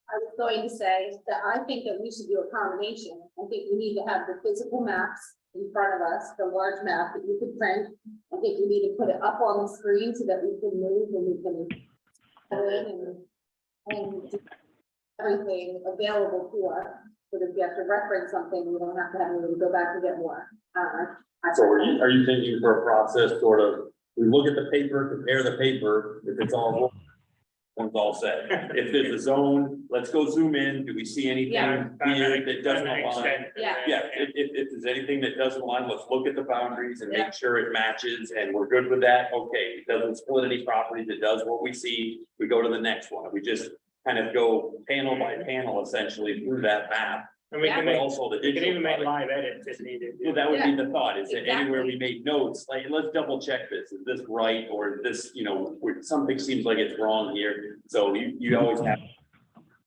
I was going to say that I think that we should do a combination. I think we need to have the physical maps in front of us, the large map that you could print. I think we need to put it up on the screen so that we can move and we can go in and everything available to us. So that if you have to reference something, we don't have to have to go back and get more. So are you thinking for a process sort of, we look at the paper, compare the paper, if it's all. One's all set. If there's a zone, let's go zoom in. Do we see anything Yeah. here that doesn't align? Yeah. Yeah, if there's anything that doesn't align, let's look at the boundaries and Yeah. make sure it matches and we're good with that. Okay, it doesn't split any properties. It does what we see. We go to the next one. We just kind of go panel by panel essentially through that map. And we can But make, also the we can digital. even make product. live edits if needed. Well, that would be the thought, is that anywhere we Exactly. make notes, like, let's double check this, is this right, or is this, where something seems like it's wrong here, so you always have.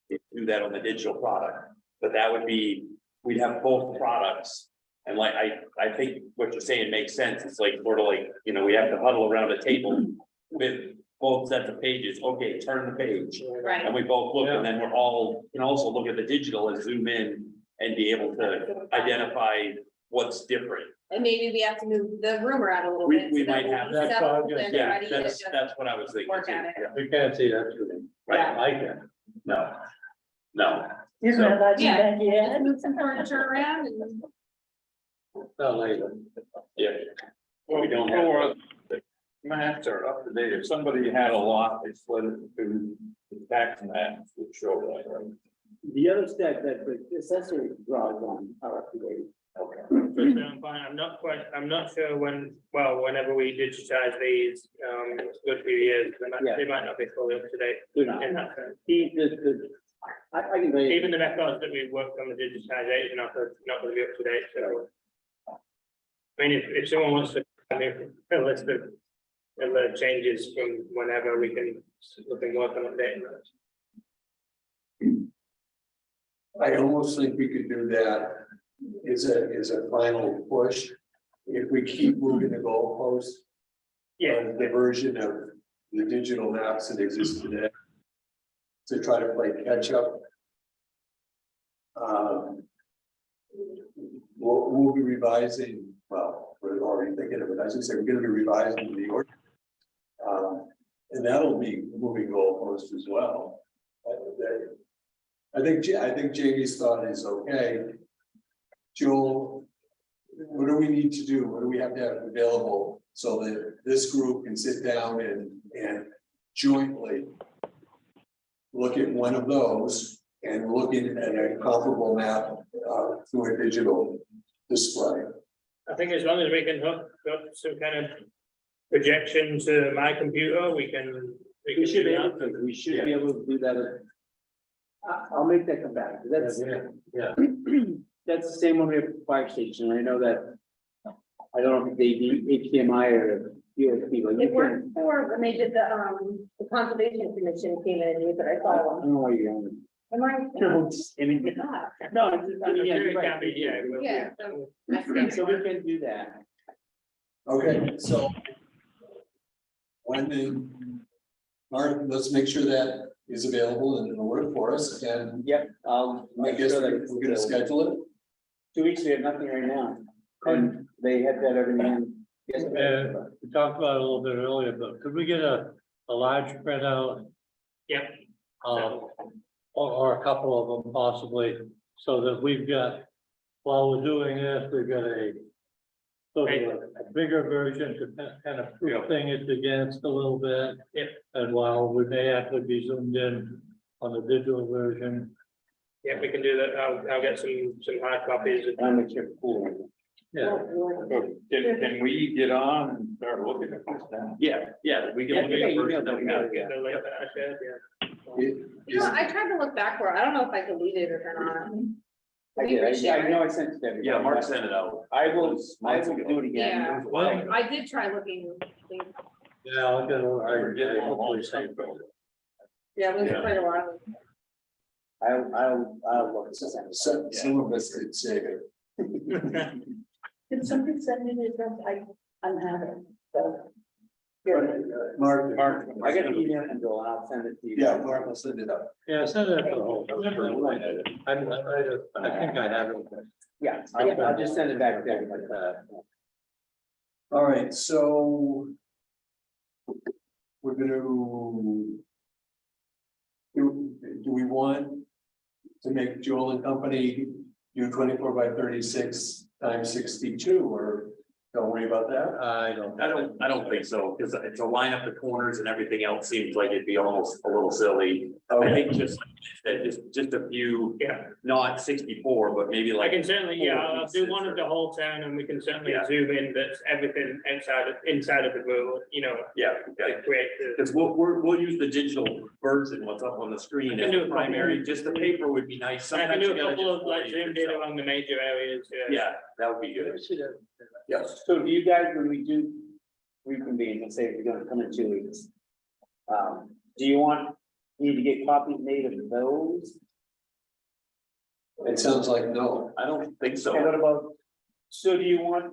to do that on the digital product, but that would be, we'd have both products. And like, I think what you're saying makes sense, it's like, sort of like, we have to huddle around a table with both sets of pages, okay, turn the page. Right. And we both look, and then we're all, can also look at the digital and zoom in and be able to identify what's different. And maybe we have to move the rumor out a little We- bit. we so that might when have- we That's settle, what I was gonna then say. we're ready to That's, just that's what I was thinking. work too. at it. Yeah. We can't see that screen. Right, I can. no, no, Isn't So- that like Yeah. that yet? Just move some furniture around and. Not later. yeah. Well, We don't have- before the maps are up to date, if somebody had a lot, they split it to the tax maps would show that, right? The other step that the accessory draws on are up to date. Personally, I'm fine. I'm not sure whenever we digitize these, it's a good few years, Yeah. they might not be fully up to date. They're not. In that sense. I can tell you. Even the records that we worked on the digitization are not going to be up to date, so. I mean, if someone wants to, I mean, a list of the changes from whenever we can look and work on updating those. I almost think we could do that as a final push. If we keep moving the goalpost. On the version of the digital maps that exist today. To try to play catch up. We'll be revising, well, we're already thinking of it, I should say, we're gonna be revising the order. And that'll be moving goalposts as well. I think Jamie's thought is okay. Joel, what do we need to do? What do we have to have available so that this group can sit down and jointly look at one of those and looking at a comparable map through a digital display? I think as long as we can hook up some kind of projection to my computer, we can. We should be do able that. to, we should be able to do that. I'll make that come back. That's, Yeah. that's the same one we have at the fire station. I know that. I don't know if they do HDMI or USB, but you It can. worked for when they did the conservation commission came in and used it, I I saw don't one. know why you're on. Am I? No, just kidding. Ah, No, it's just, I mean, yeah, I'm sure you're it right. can be, yeah, it will be. Yeah, so. I Yeah, see. so we can do that. Okay, so. Mark, let's make sure that is available and it'll work for us, and Yep, I'll I make guess sure that we're it's. gonna schedule it. 2 weeks, we have nothing right now. And they had that everything in. Yes. And we talked about it a little bit earlier, but could we get a large printout? Yep. Or a couple of them possibly, so that we've got, while we're doing this, we've got a. Sort of a bigger version to kind of proof things against a little bit. Yep. And while we may have to be zoomed in on the digital version. Yeah, we can do that. I'll get some hard copies. I'll make sure it's cool. Yeah. Can we get on and start looking at this now? yeah, we can Yeah, look at yeah, the you version know, that we have. Get the link that I shared, yeah. You know, I tried to look backward. I don't know if I deleted it or not. I did, I know I sent it to everybody. Yeah, Mark sent it out. I will do it again. Yeah. Well, I did try looking. yeah, I'll get, I hopefully save it. Yeah, it was Yeah. quite a while. I'll look. Some of us could say it. Did somebody send me the address? I'm having, so. Mark, I got an email and I'll send it to you. yeah, Mark will send it up. Yeah, send it to the whole. I think I have it. Yeah, I'll just send it back to everybody. All right, so. We're gonna. Do we want to make Joel and Company do 24 by 36 times 62, or don't worry about that? I don't think so, because to line up the corners and everything else seems like it'd be almost a little silly. I think just a few, not 64, but maybe I like. can certainly, yeah, I'll do pieces one of or- the whole town and we can certainly Yeah. zoom in, that's everything inside of the rural, you know, Yeah, to okay. create the. Because we'll use the digital version, what's up on the screen I can as do the a couple. primary, just the paper would be nice. I can Sometimes do you a gotta couple just of like orient zoomed in yourself. along the major areas, Yeah, that would be good. Yes. So do you guys, when we do reconvene, let's say we're gonna come in 2 weeks. Do you need to get copies made of those? It sounds like no. I don't think so. And what about, so do you want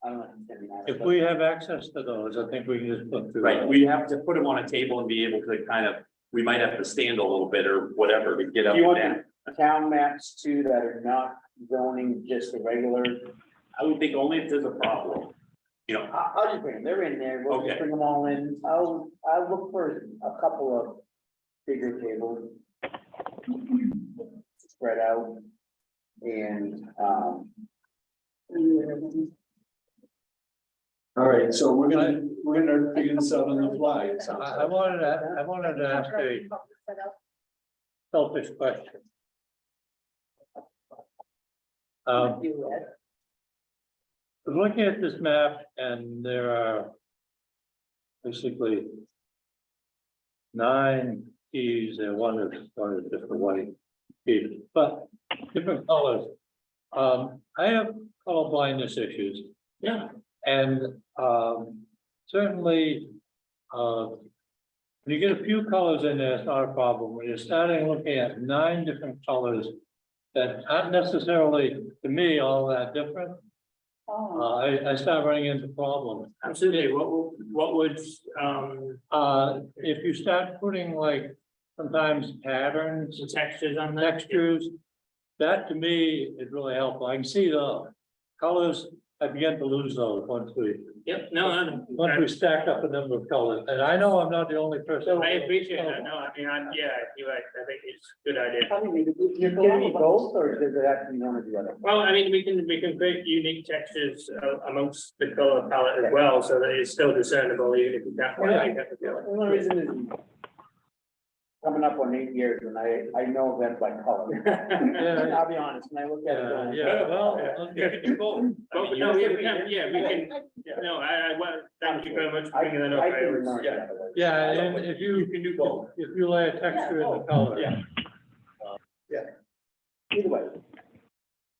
I don't know. maybe not, If but- we have access to those, I think we can just look through. Right, we have to put them on a table and be able to kind of, we might have to stand a little bit or whatever to get up Do you and want down. the town maps too that are not zoning, just the regular? I would think only if there's a problem. You know, I'll just bring them, they're in there, we'll Okay. just bring them all in, I'll look for a couple of bigger tables. Spread out. And, All right, so we're gonna figure this out on the fly. It sounds I like. wanted to ask a selfish question. Looking at this map, and there are basically 9 keys, and one is just the white key, but different colors. I have color blindness issues. Yeah. And certainly, when you get a few colors in there, it's not a problem. When you're starting looking at 9 different colors that aren't necessarily, to me, all that different, I start running into problems. Absolutely, what would, If you start putting like sometimes patterns, the textures on that? textures, that to me is really helpful. I can see the colors, I begin to lose those once we stack up a number of colors. And I know I'm not the only person. I appreciate that, no, I mean, yeah, you're right, I think it's a good idea. probably maybe, you're giving me both, or does it have to be one or the other? Well, I mean, we can create unique textures amongst the color palette as well, so that it's still discernible, even if you can't quite make that together. The only reason is coming up on 8 years, and I know that by color. Yeah. I'll be honest, when I look at it. going, Yeah, well, you can do both. Well, no, yeah, we can, no, well, thank you very much for bringing that up. I I can was- learn yeah. that. Yeah, and if you can do both, if you lay a texture in the color. Yeah. Either way.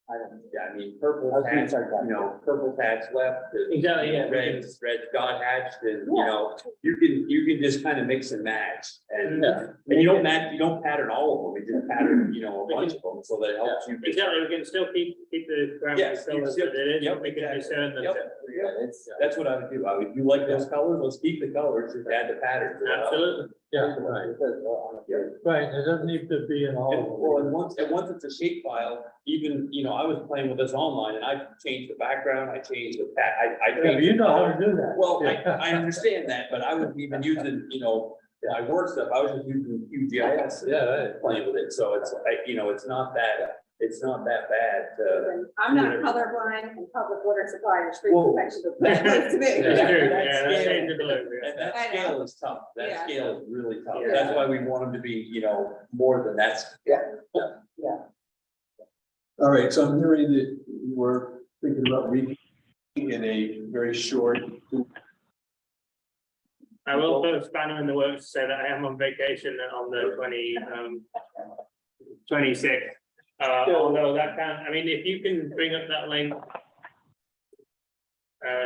I don't. yeah, I mean, purple I was gonna patch, start that. you know, purple patch left. Exactly, yeah. Red dot hatched, and you know, you can just kind of mix and match. And Yeah. and you don't pattern all of them, you just pattern, you know, a bunch of them, so that it helps you. Exactly, we can still keep the ground Yes, colors yep, that it is, yep, we can exactly. discern them. Yep. Yeah, it's. That's what I would do. If you like those colors, let's keep the colors, just add the patterns. Absolutely. Yeah, right, right, it doesn't need to be in all And, of them. well, and once it's a shape file, even, you know, I was playing with this online and I changed the background, I changed the I Yeah, changed. you the know how color. to do that. Well, Yeah. I understand that, but I wasn't even using, you know, my work stuff, I was just using QGIS. Yeah, right. Playing with it, so it's, you know, it's not that bad to. I'm not colorblind and public water supply is free Well, protection of that place to That's be. true, That yeah, that's scale- changed it a little bit. And that I know. scale is tough, that Yeah. scale is really tough, Yeah. that's why we want them to be, you know, more than that. All right, so I'm hearing that we're thinking about reading in a very short. I will put a spanner in the works to say that I am on vacation on the 26th. Although that can, I mean, if you can bring up that link.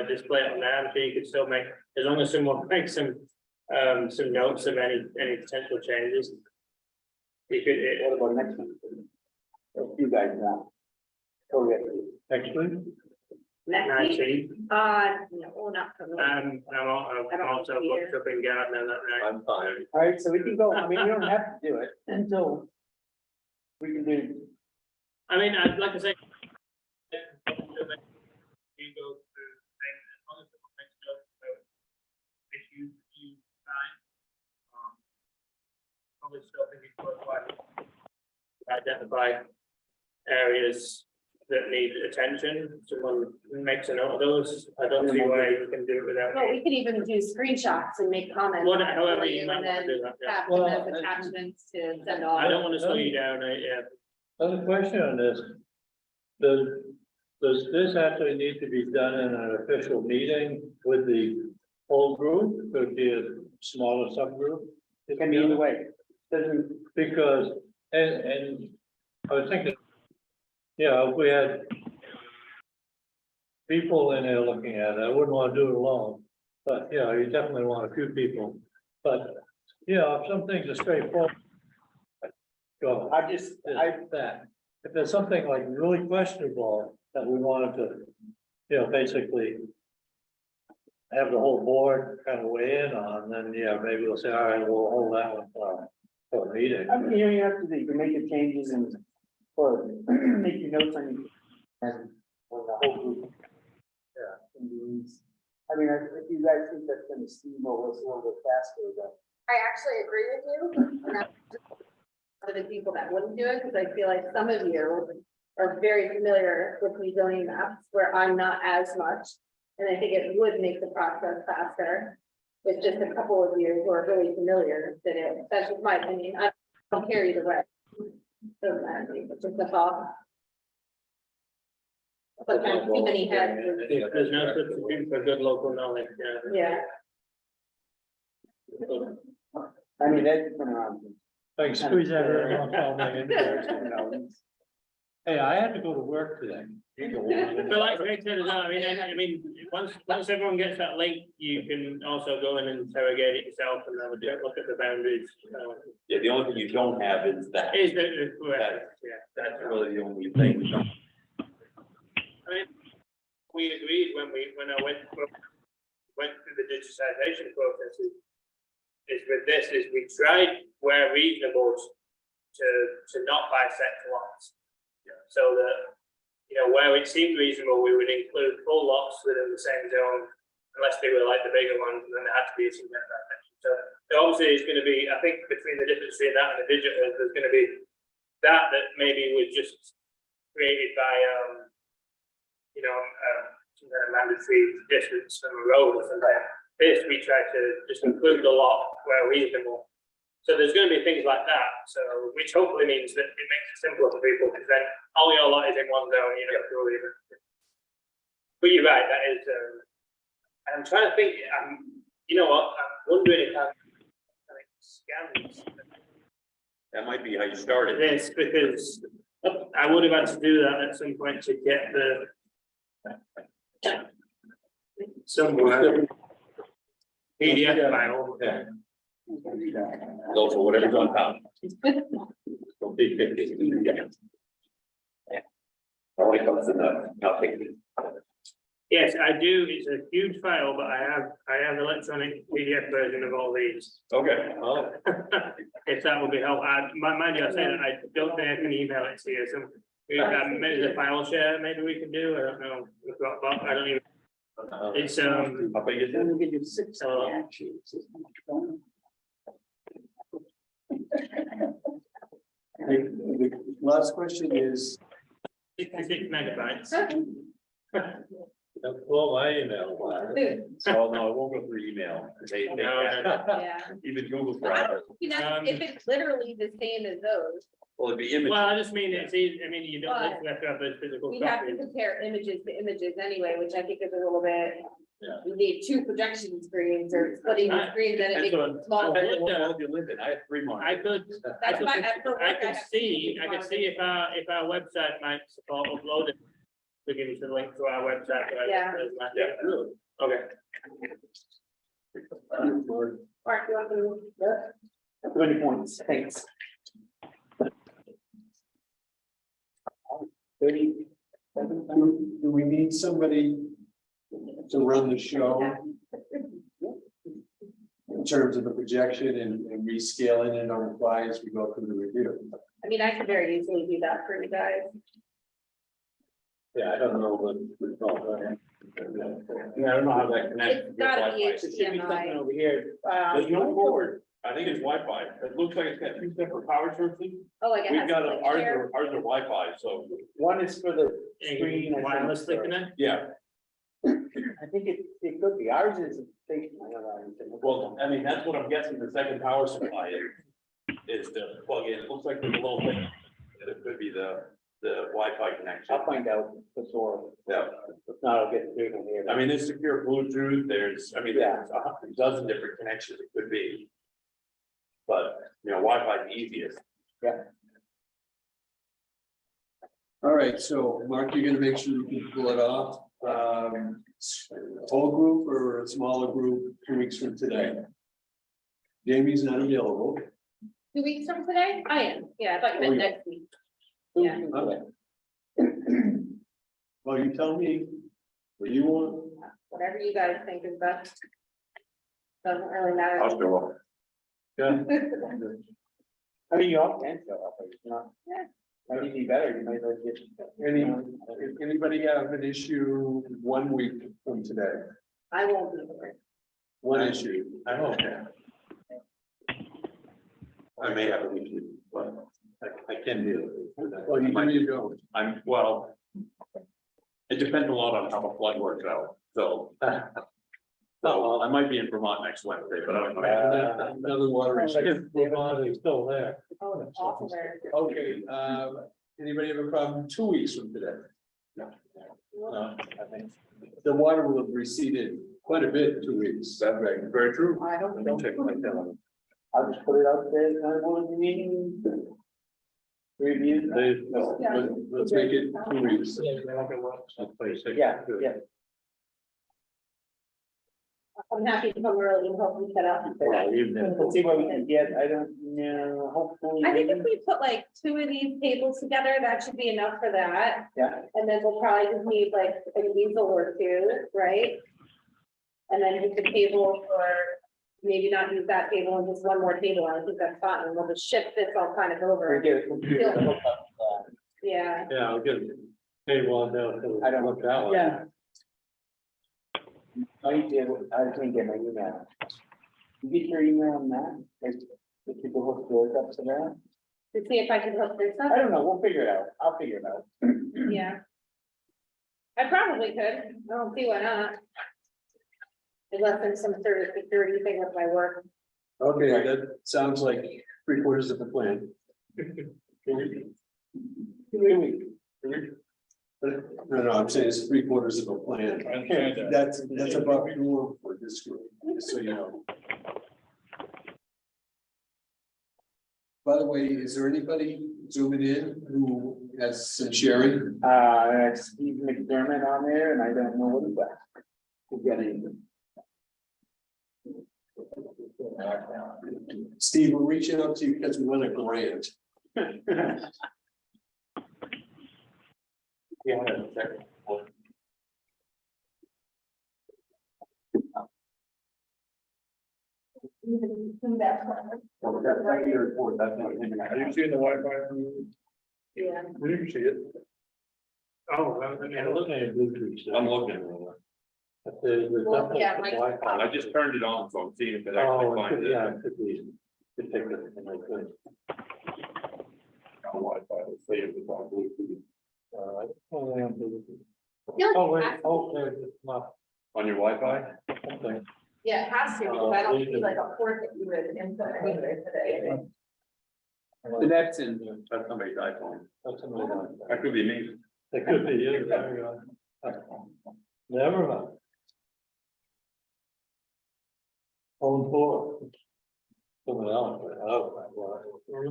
Display it on there, I'm sure you could still make, as long as someone makes some notes of any potential changes. You could, What about next one? If you guys want. Oh, yeah. Actually, Next week, 19, no, not for me. I'm also booked up in Gardner that night. I'm fine. All right, so we can go, I mean, we don't have to do it until. We can do, I mean, I'd like to say. You go through things, as long as someone makes notes about issues you find. Probably still think it's worthwhile. identify areas that need attention, someone makes a note of those. I don't see why you can do it without. Well, we could even do screenshots and make comments. What, on it however for you might and want to then do that, yeah. have them Well, as attachments to send off. I don't want to slow you down, yeah. Another question on this. Does this actually need to be done in an official meeting with the whole group? Could it be a smaller subgroup? It can be either way. Doesn't, Because, and I was thinking, if we had people in there looking at it, I wouldn't want to do it alone. But, you definitely want a few people. But, if some things are straightforward. Go. I just, That, if there's something like really questionable that we wanted to, basically. Have the whole board kind of weigh in on, then maybe we'll say, all right, we'll hold that one for a meeting. I mean, you have to do, you can make the changes and, or make your notes on your. And on the whole group. Yeah. I mean, if you guys think that's gonna steamroll us a little bit faster, then. I actually agree with you, and that's for the people that wouldn't do it, because I feel like some of you are very familiar with these zoning maps, where I'm not as much. And I think it would make the process faster. With just a couple of you who are really familiar, that's just my opinion, I don't care either way. Doesn't matter to me, it's just a thought. But kind of too many heads, There's no substitute for good local knowledge, yeah. yeah. I mean, that's been around. I can squeeze that in on all my interest. Hey, I had to go to work today. But like Greg said, as well, I mean, once everyone gets that link, you can also go in and interrogate it yourself and have a look at the boundaries. Yeah, the only thing you don't have is that. Is the, yeah. That's really the only thing. I mean, we agreed when I went through the digitization process, is with this, is we tried where reasonable to not bisect lots. So that, where it seemed reasonable, we would include full lots within the same zone, unless they were like the bigger ones, and then there had to be a significant section. So obviously it's going to be, I think between the difference between that and the digital, there's going to be that maybe was just created by, some kind of mandatory distance from a road or something. This, we try to just include the lot where reasonable. So there's going to be things like that. So which hopefully means that it makes it simpler for people, because then all your lot is in one zone, you don't have to worry about it. But you're right, that is. I'm trying to think. You know what? I'm wondering if I scans. That might be how you started. This, because I would have had to do that at some point to get the somewhere PDF file. Yeah. Go for whatever's on top. Don't be 50. Yeah. Only comes in the, nothing. Yes, I do. It's a huge file, but I have electronic PDF version of all these. Okay. Oh. If that would be helpful. Mind you, I say that I don't think I can email it to you. So maybe the file share, maybe we can do. I don't know. Dropbox, I don't even. It's How big is it? Give you 6 The last question is, 66 megabytes. Well, my email. Oh, no, it won't go through email. They No, Yeah, even Google Drive. if it's literally the same as those, Well, it'd be image. Well, I just mean it's easy. I mean, you don't But have to have those physical we have to copies. compare images to images anyway, which I think is a little bit. Yeah. We need 2 projection screens or splitting the screens, then it makes it smaller. I looked at- You live in, I have 3 months. I could That's why for work, I have could to see keep if our website might support uploading. We give you the link to our website. Right? Yeah. Yeah. Okay. Mark, you want to? 20 points, thanks. 30. do we need somebody to run the show in terms of the projection and rescaling it on the fly as we go through the review? I mean, I could very easily do that for you guys. Yeah, I don't know, but. Yeah, I don't know how that connects. It's gotta be There should be something HDMI. over here. There's no board. I think it's Wi-Fi. It looks like it's got two separate power sources. Oh, like it We've has. got, like, ours share- are Wi-Fi, so, One is for the screen. I think, Wirelessly or- connect? yeah. I think it could be, ours is. Well, I mean, that's what I'm guessing the second power supply is to plug in. It looks like there's a little thing. It could be the Wi-Fi connection. I'll find out for sure. Yeah. If not, I'll get through from here. I mean, there's secure Bluetooth, there's a dozen different connections it could be. But, you know, Wi-Fi is the easiest. All right, so Mark, you're gonna make sure you can pull it off. Whole group or a smaller group, 2 weeks from today? Jamie's not available. 2 weeks from today? I am, yeah, I thought you Oh, meant yeah. next week. Yeah. Okay. Well, you tell me what you want. Whatever you guys think is best. Doesn't really matter. I'll show up. Yeah. I mean, you all can show up, but it's not. Yeah. Might be better, you might like get. Anybody have an issue 1 week from today? I won't be there. One issue. I'm okay. I may have an issue, but I can do it. Well, you can go. Well. It depends a lot on how the flood works out, so. So I might be in Vermont next Wednesday, but I don't know. Another water issue. Vermont is still there. Oh, it's awful there. Okay, anybody have a problem 2 weeks from today? I think. The water will have receded quite a bit in 2 weeks. That's right, very true. I don't think. Check my calendar. I'll just put it out there, I want to meeting. Review. Let's make it 2 weeks. Yeah, yeah. I'm happy to come early and help you set up. Let's see what we can get, I don't know, hopefully. I think if we put like 2 of these tables together, that should be enough for that. Yeah. And then we'll probably just need like an easel or two, right? And then just a table for, maybe not use that table and just one more table, I think that's fine, and we'll just shift this all kind of Or over. get a computer to hook up, Yeah, Yeah, I'll get a table on down. I don't look that one. Yeah. I did, I didn't get my email. You get your email on that, like, the people hook doors up to that? to see if I can hook this up, I don't know, we'll figure it out, I'll figure it out. yeah. I probably could, I don't see why not. Unless there's some sort of security thing with my work. Okay, that sounds like 3/4 of the plan. No, I'm saying it's 3/4 of a plan. That's about your for this group, just so you know. By the way, is there anybody zooming in who has some sharing? Steve McDermott on there, and I don't know what he's at. Steve, we're reaching out to you because we want a grant. Yeah. Are you seeing the Wi-Fi? Yeah. We didn't see it. Oh, I'm looking at Bluetooth. I'm looking. Well, yeah, my- I just turned it on, so I'm seeing if it actually Oh, it finds could, it. yeah, it could be. Could take it from my phone. Wi-Fi, let's see if it's on Bluetooth. Only on Bluetooth. Yeah, Oh, wait, it oh, there's my, On your Wi-Fi? something. Yeah, it has to, because I don't see like a port that you would input anyway today. That's in. That's somebody's iPhone. That's something else. That could be me. It could be, yeah, there we go. Never mind. Phone four. Someone else, oh,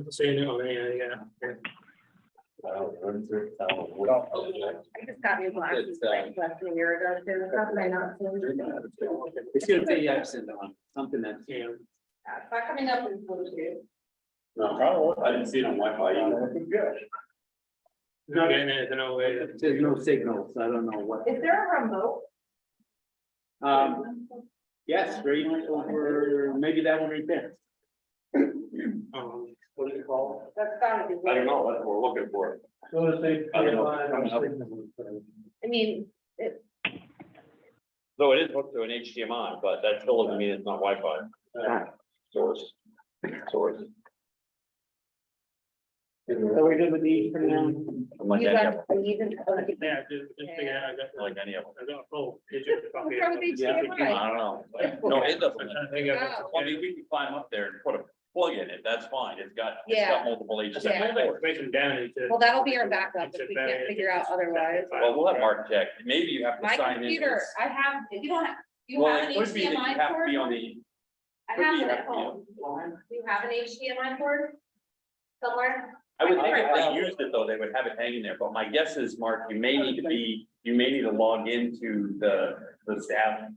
Seeing it on there, yeah. I just got new glasses like less than a year ago, too. How can I not see it? It's gonna say yes and on, something that's. Yeah, it's not coming up in Bluetooth. No, I didn't see it on Wi-Fi either. Not getting it, no way. There's no signal, so I don't know what. Is there a remote? Yes, right over, maybe that one right there. What is it called? That's gotta be. I don't know, that's what we're looking for. So to say. I don't know. I mean, Though it is hooked to an HDMI, but that still doesn't mean it's not Wi-Fi source. source. So we're good with these for now? Like You any got, of you even. Yeah, just figure out, I got, them, like any of them. I got a full digital copy. What's wrong with HDMI? I don't know. No, it doesn't. I got- I mean, we can climb up there and put a plug in it, that's fine, it's got Yeah. multiple I HDMI sent all the ports. information down into. Well, that'll be our backup if we can't figure out otherwise. Well, we'll have Mark check, maybe you have to My sign in. computer, I have, if you don't have, you Well, have an it could be that you HDMI have to cord? be on the, I could have be it you at have to be home. Do you have an HDMI cord? Somewhere? I would think if I- they used it though, they would have it hanging there, but my guess is, Mark, you may need to log into the staff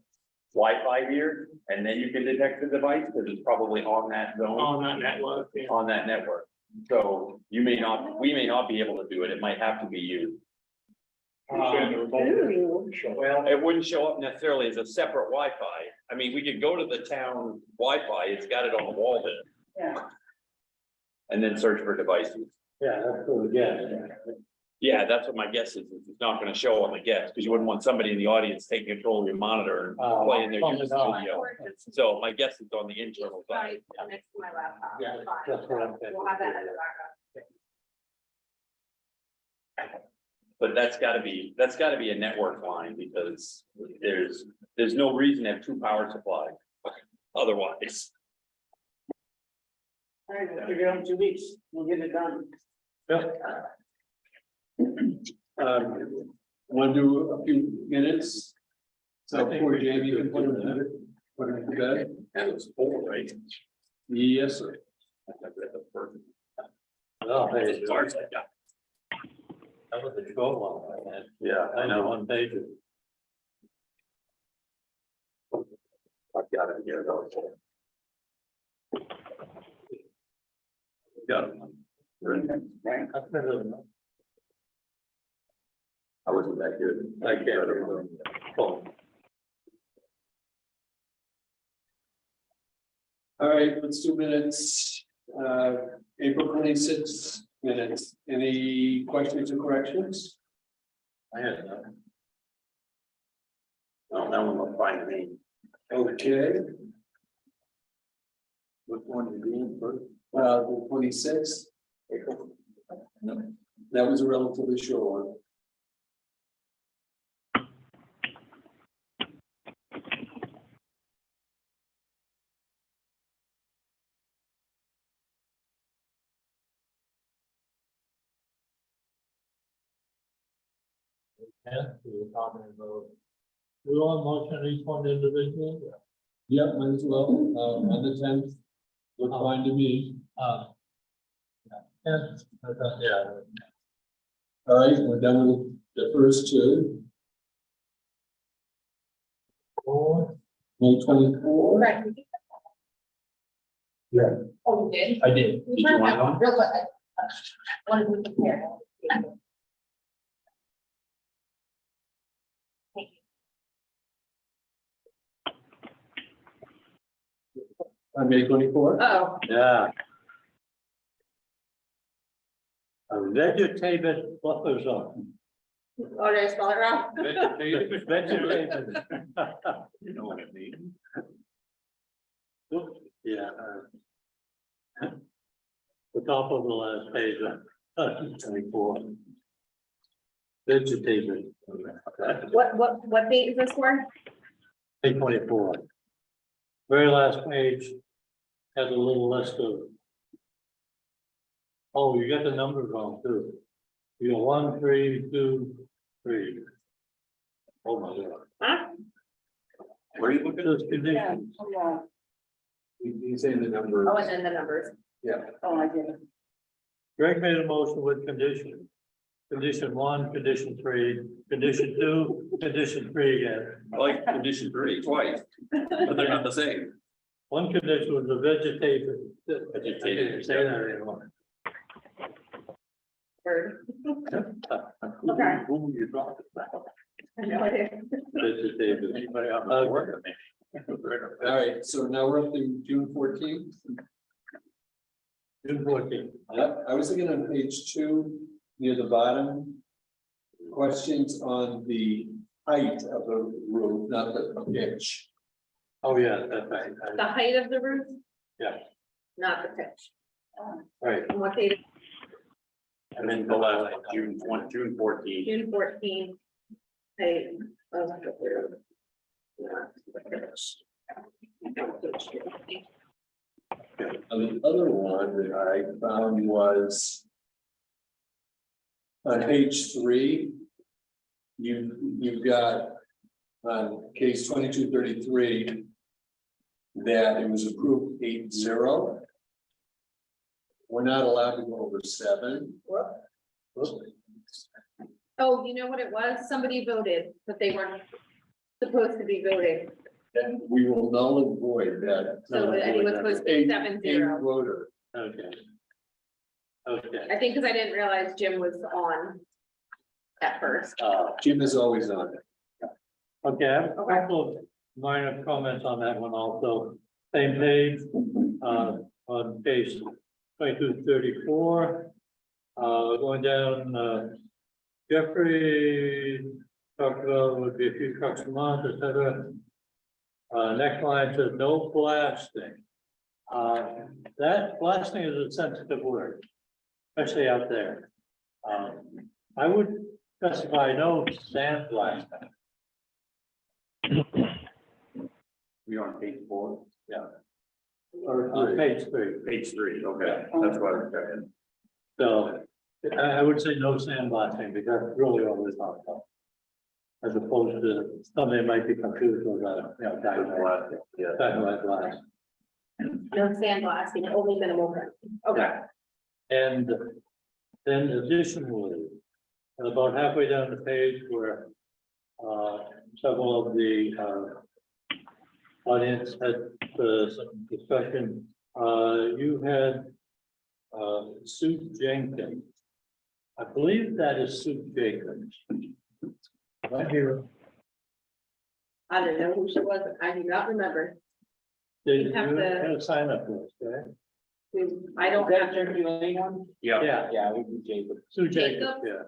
Wi-Fi here, and then you can detect the device, because it's probably on that zone, On that network, yeah. on that network. So we may not be able to do it, it might have to be you. Ooh. Well, it wouldn't show up necessarily as a separate Wi-Fi, I mean, we could go to the town Wi-Fi, it's got it on the wall there. Yeah. And then search for devices. Yeah, that's what we get. Yeah, that's what my guess is it's not gonna show on the guest, because you wouldn't want somebody in the audience taking control of your monitor and playing their probably YouTube not. video. So my guess is on the internal side. Right, next to my laptop. Yeah, Fine. that's what I'm thinking. We'll have that as a backup. But that's gotta be a network line, because there's no reason to have two power supplies. Otherwise, All right, we'll figure it out in 2 weeks, we'll get it done. Want to do a few minutes? So poor Jamie, you can put him to bed? and it was full, right? Yes, sir. No, hey, As far as I got. that was a short one, man. Yeah, I know, One page. I've got it here, though. Got it. Right. That's better than- I wasn't that good. I can't remember. Oh, All right, let's do minutes. April 26th minutes. Any questions or corrections? I had that. No, that one looked fine to me. Okay, Which one you doing first? the 26th. That was a relatively short one. Yeah, we were talking about. We want motion each one individually? Yep, might as well, on the 10th. Look fine to me. Yeah, I thought, yeah. All right, we're done with the first two. May 24. Right. Yeah. Oh, you did? I did. We Did you have want that one? real quick. One of them here. On May 24. Oh, Yeah. A vegetative buffer zone. oh, did I spell it wrong? Vegetative. You know what I mean? Yeah. The top of the last page, 24. Vegetative. What date is this for? Page 24. Very last page has a little list of. Oh, you got the numbers wrong too. You got 1, 3, 2, 3. Oh my God. Huh? Where are you looking? Those conditions. You say the number. Oh, and then the numbers. Yeah. Oh, I did. Greg made a motion with condition. Condition 1, condition 3, condition 2, condition 3 again. I like condition 3 twice, but they're not the same. One condition was the vegetative. Vegetative. I didn't say that anymore. Bird. Okay. Who you talking about? No idea. Vegetative. Anybody out there working me? All right, so now we're up to June 14th. June 14th. Yep, I was looking on page 2, near the bottom. Questions on the height of the roof, not the pitch. Oh, yeah, that's right. The height of the roof? Yeah. not the pitch. Right, And what date? And then the last, June 14th. June 14th. I. And the other one that I found was on page 3. You've got on case 2233 that it was approved 8-0. We're not allowed to go over 7. Oh, you know what it was? Somebody voted, but they weren't supposed to be voting. And we will null and void that. So I think it was supposed to be 7-0. Voter. okay. Okay, I think because I didn't realize Jim was on at first. Jim is always on it. okay, I have a couple of minor comments on that one also. Same page, on page 2234. Going down, Jeffrey talked about would be a few trucks a month, et cetera. Next line says no blasting. That blasting is a sensitive word, especially out there. I would specify no sand blasting. We're on page 4. Yeah. Or page 3. Page 3, okay, that's what I was checking. So I would say no sandblasting because that's really all we're talking about. As opposed to somebody might be confused with that, you know, dynamite blast. No sandblasting, only minimal. Okay. And then additionally, and about halfway down the page where several of the audience had some discussion, you had Sue Jenkins. I believe that is Sue Jacobs. Right here. I don't know who she was. I do not remember. Did you have to- had a sign up list, right? I don't Is that have. Jeremy Lane one? Yeah, Yeah, Yeah, we do Jacob. Sue Jacobs, Jacobs? yeah.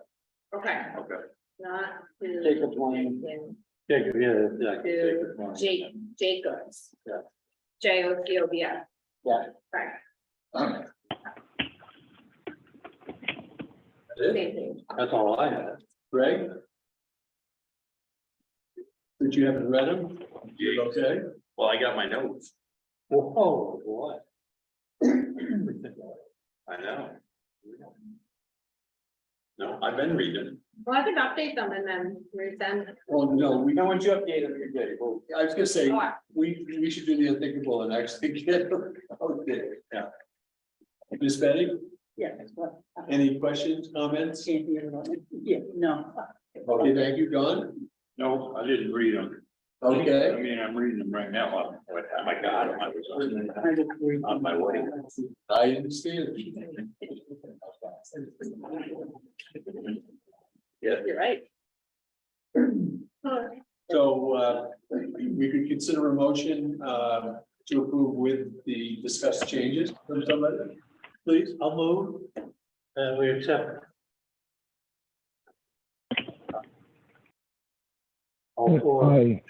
Okay, okay. not. Sue Jacob Lane. Jenkins, Jacob, yeah, yeah. Sue Jacobs one. Jacobs. Yeah. Jacobs. Yeah. Right, That's it? same thing. That's all I had. Greg? Did you haven't read them? You're okay? Well, I got my notes. Whoa, what? I know. No, I've been reading. Well, I could update them and then resend. Oh, no, we, Now, once you update them, you're good. Well, I was gonna say, Oh, we should do the unthinkable and actually get them out there. Yeah. Miss Betty, Yeah. that's what- any questions, comments? Yeah, no. Okay, thank you, Don. No, I didn't read them. I Okay, mean, I'm reading them right now. Oh my God, I was on my way. I understand. You're right. So, we could consider a motion, to approve with the discussed changes from somebody, please. I'll move. And we accept. All four. I,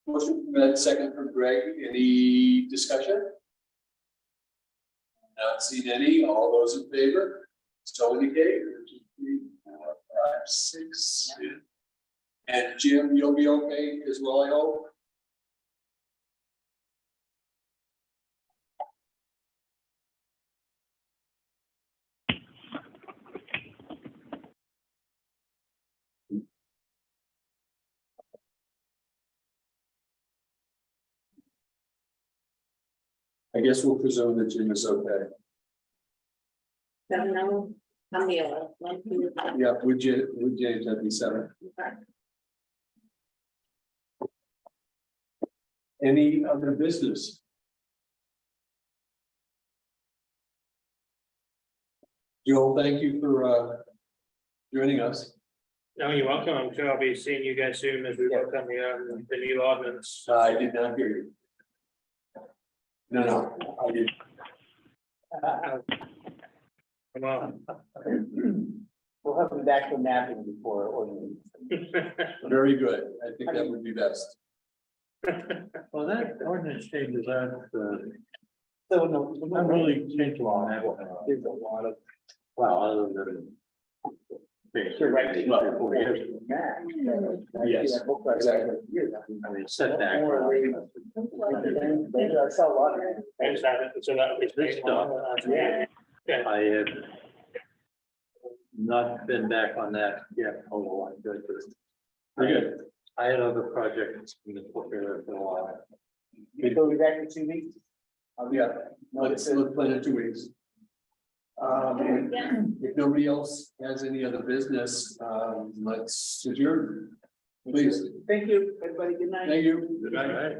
Motion from Ed, second from Greg, any discussion? Not seen any, all those in favor, so indicate. 1, 2, 3, 4, 5, 6. And Jim, you'll be okay as well, I hope? I guess we'll presume that Jim is okay. Seven, no, I'm the other. One, two, three. Yeah, would James, that'd be 7. Okay. Any other business? Joel, thank you for joining us. No, you're welcome. I'm sure I'll be seeing you guys soon as we work on the new ordinance. I did not hear you. No, I did. Come on. I'll have the back to napping before ordinance. Very good. I think that would be best. Well, that ordinance changes aren't, So, no. not really changing on that. There's a lot of. Well, other than. Direct. Well, 4 years ago. Yes, exactly. I mean, setback. I saw a lot of. And so that was This stuff. Yeah. I have not been back on that yet, although I'm good. Very good. I had other projects in the book there for a while. We go back in 2 weeks. Yeah, let's plan in 2 weeks. If nobody else has any other business, let's adjourn. Please, Thank you, everybody. Good night. thank you. Right.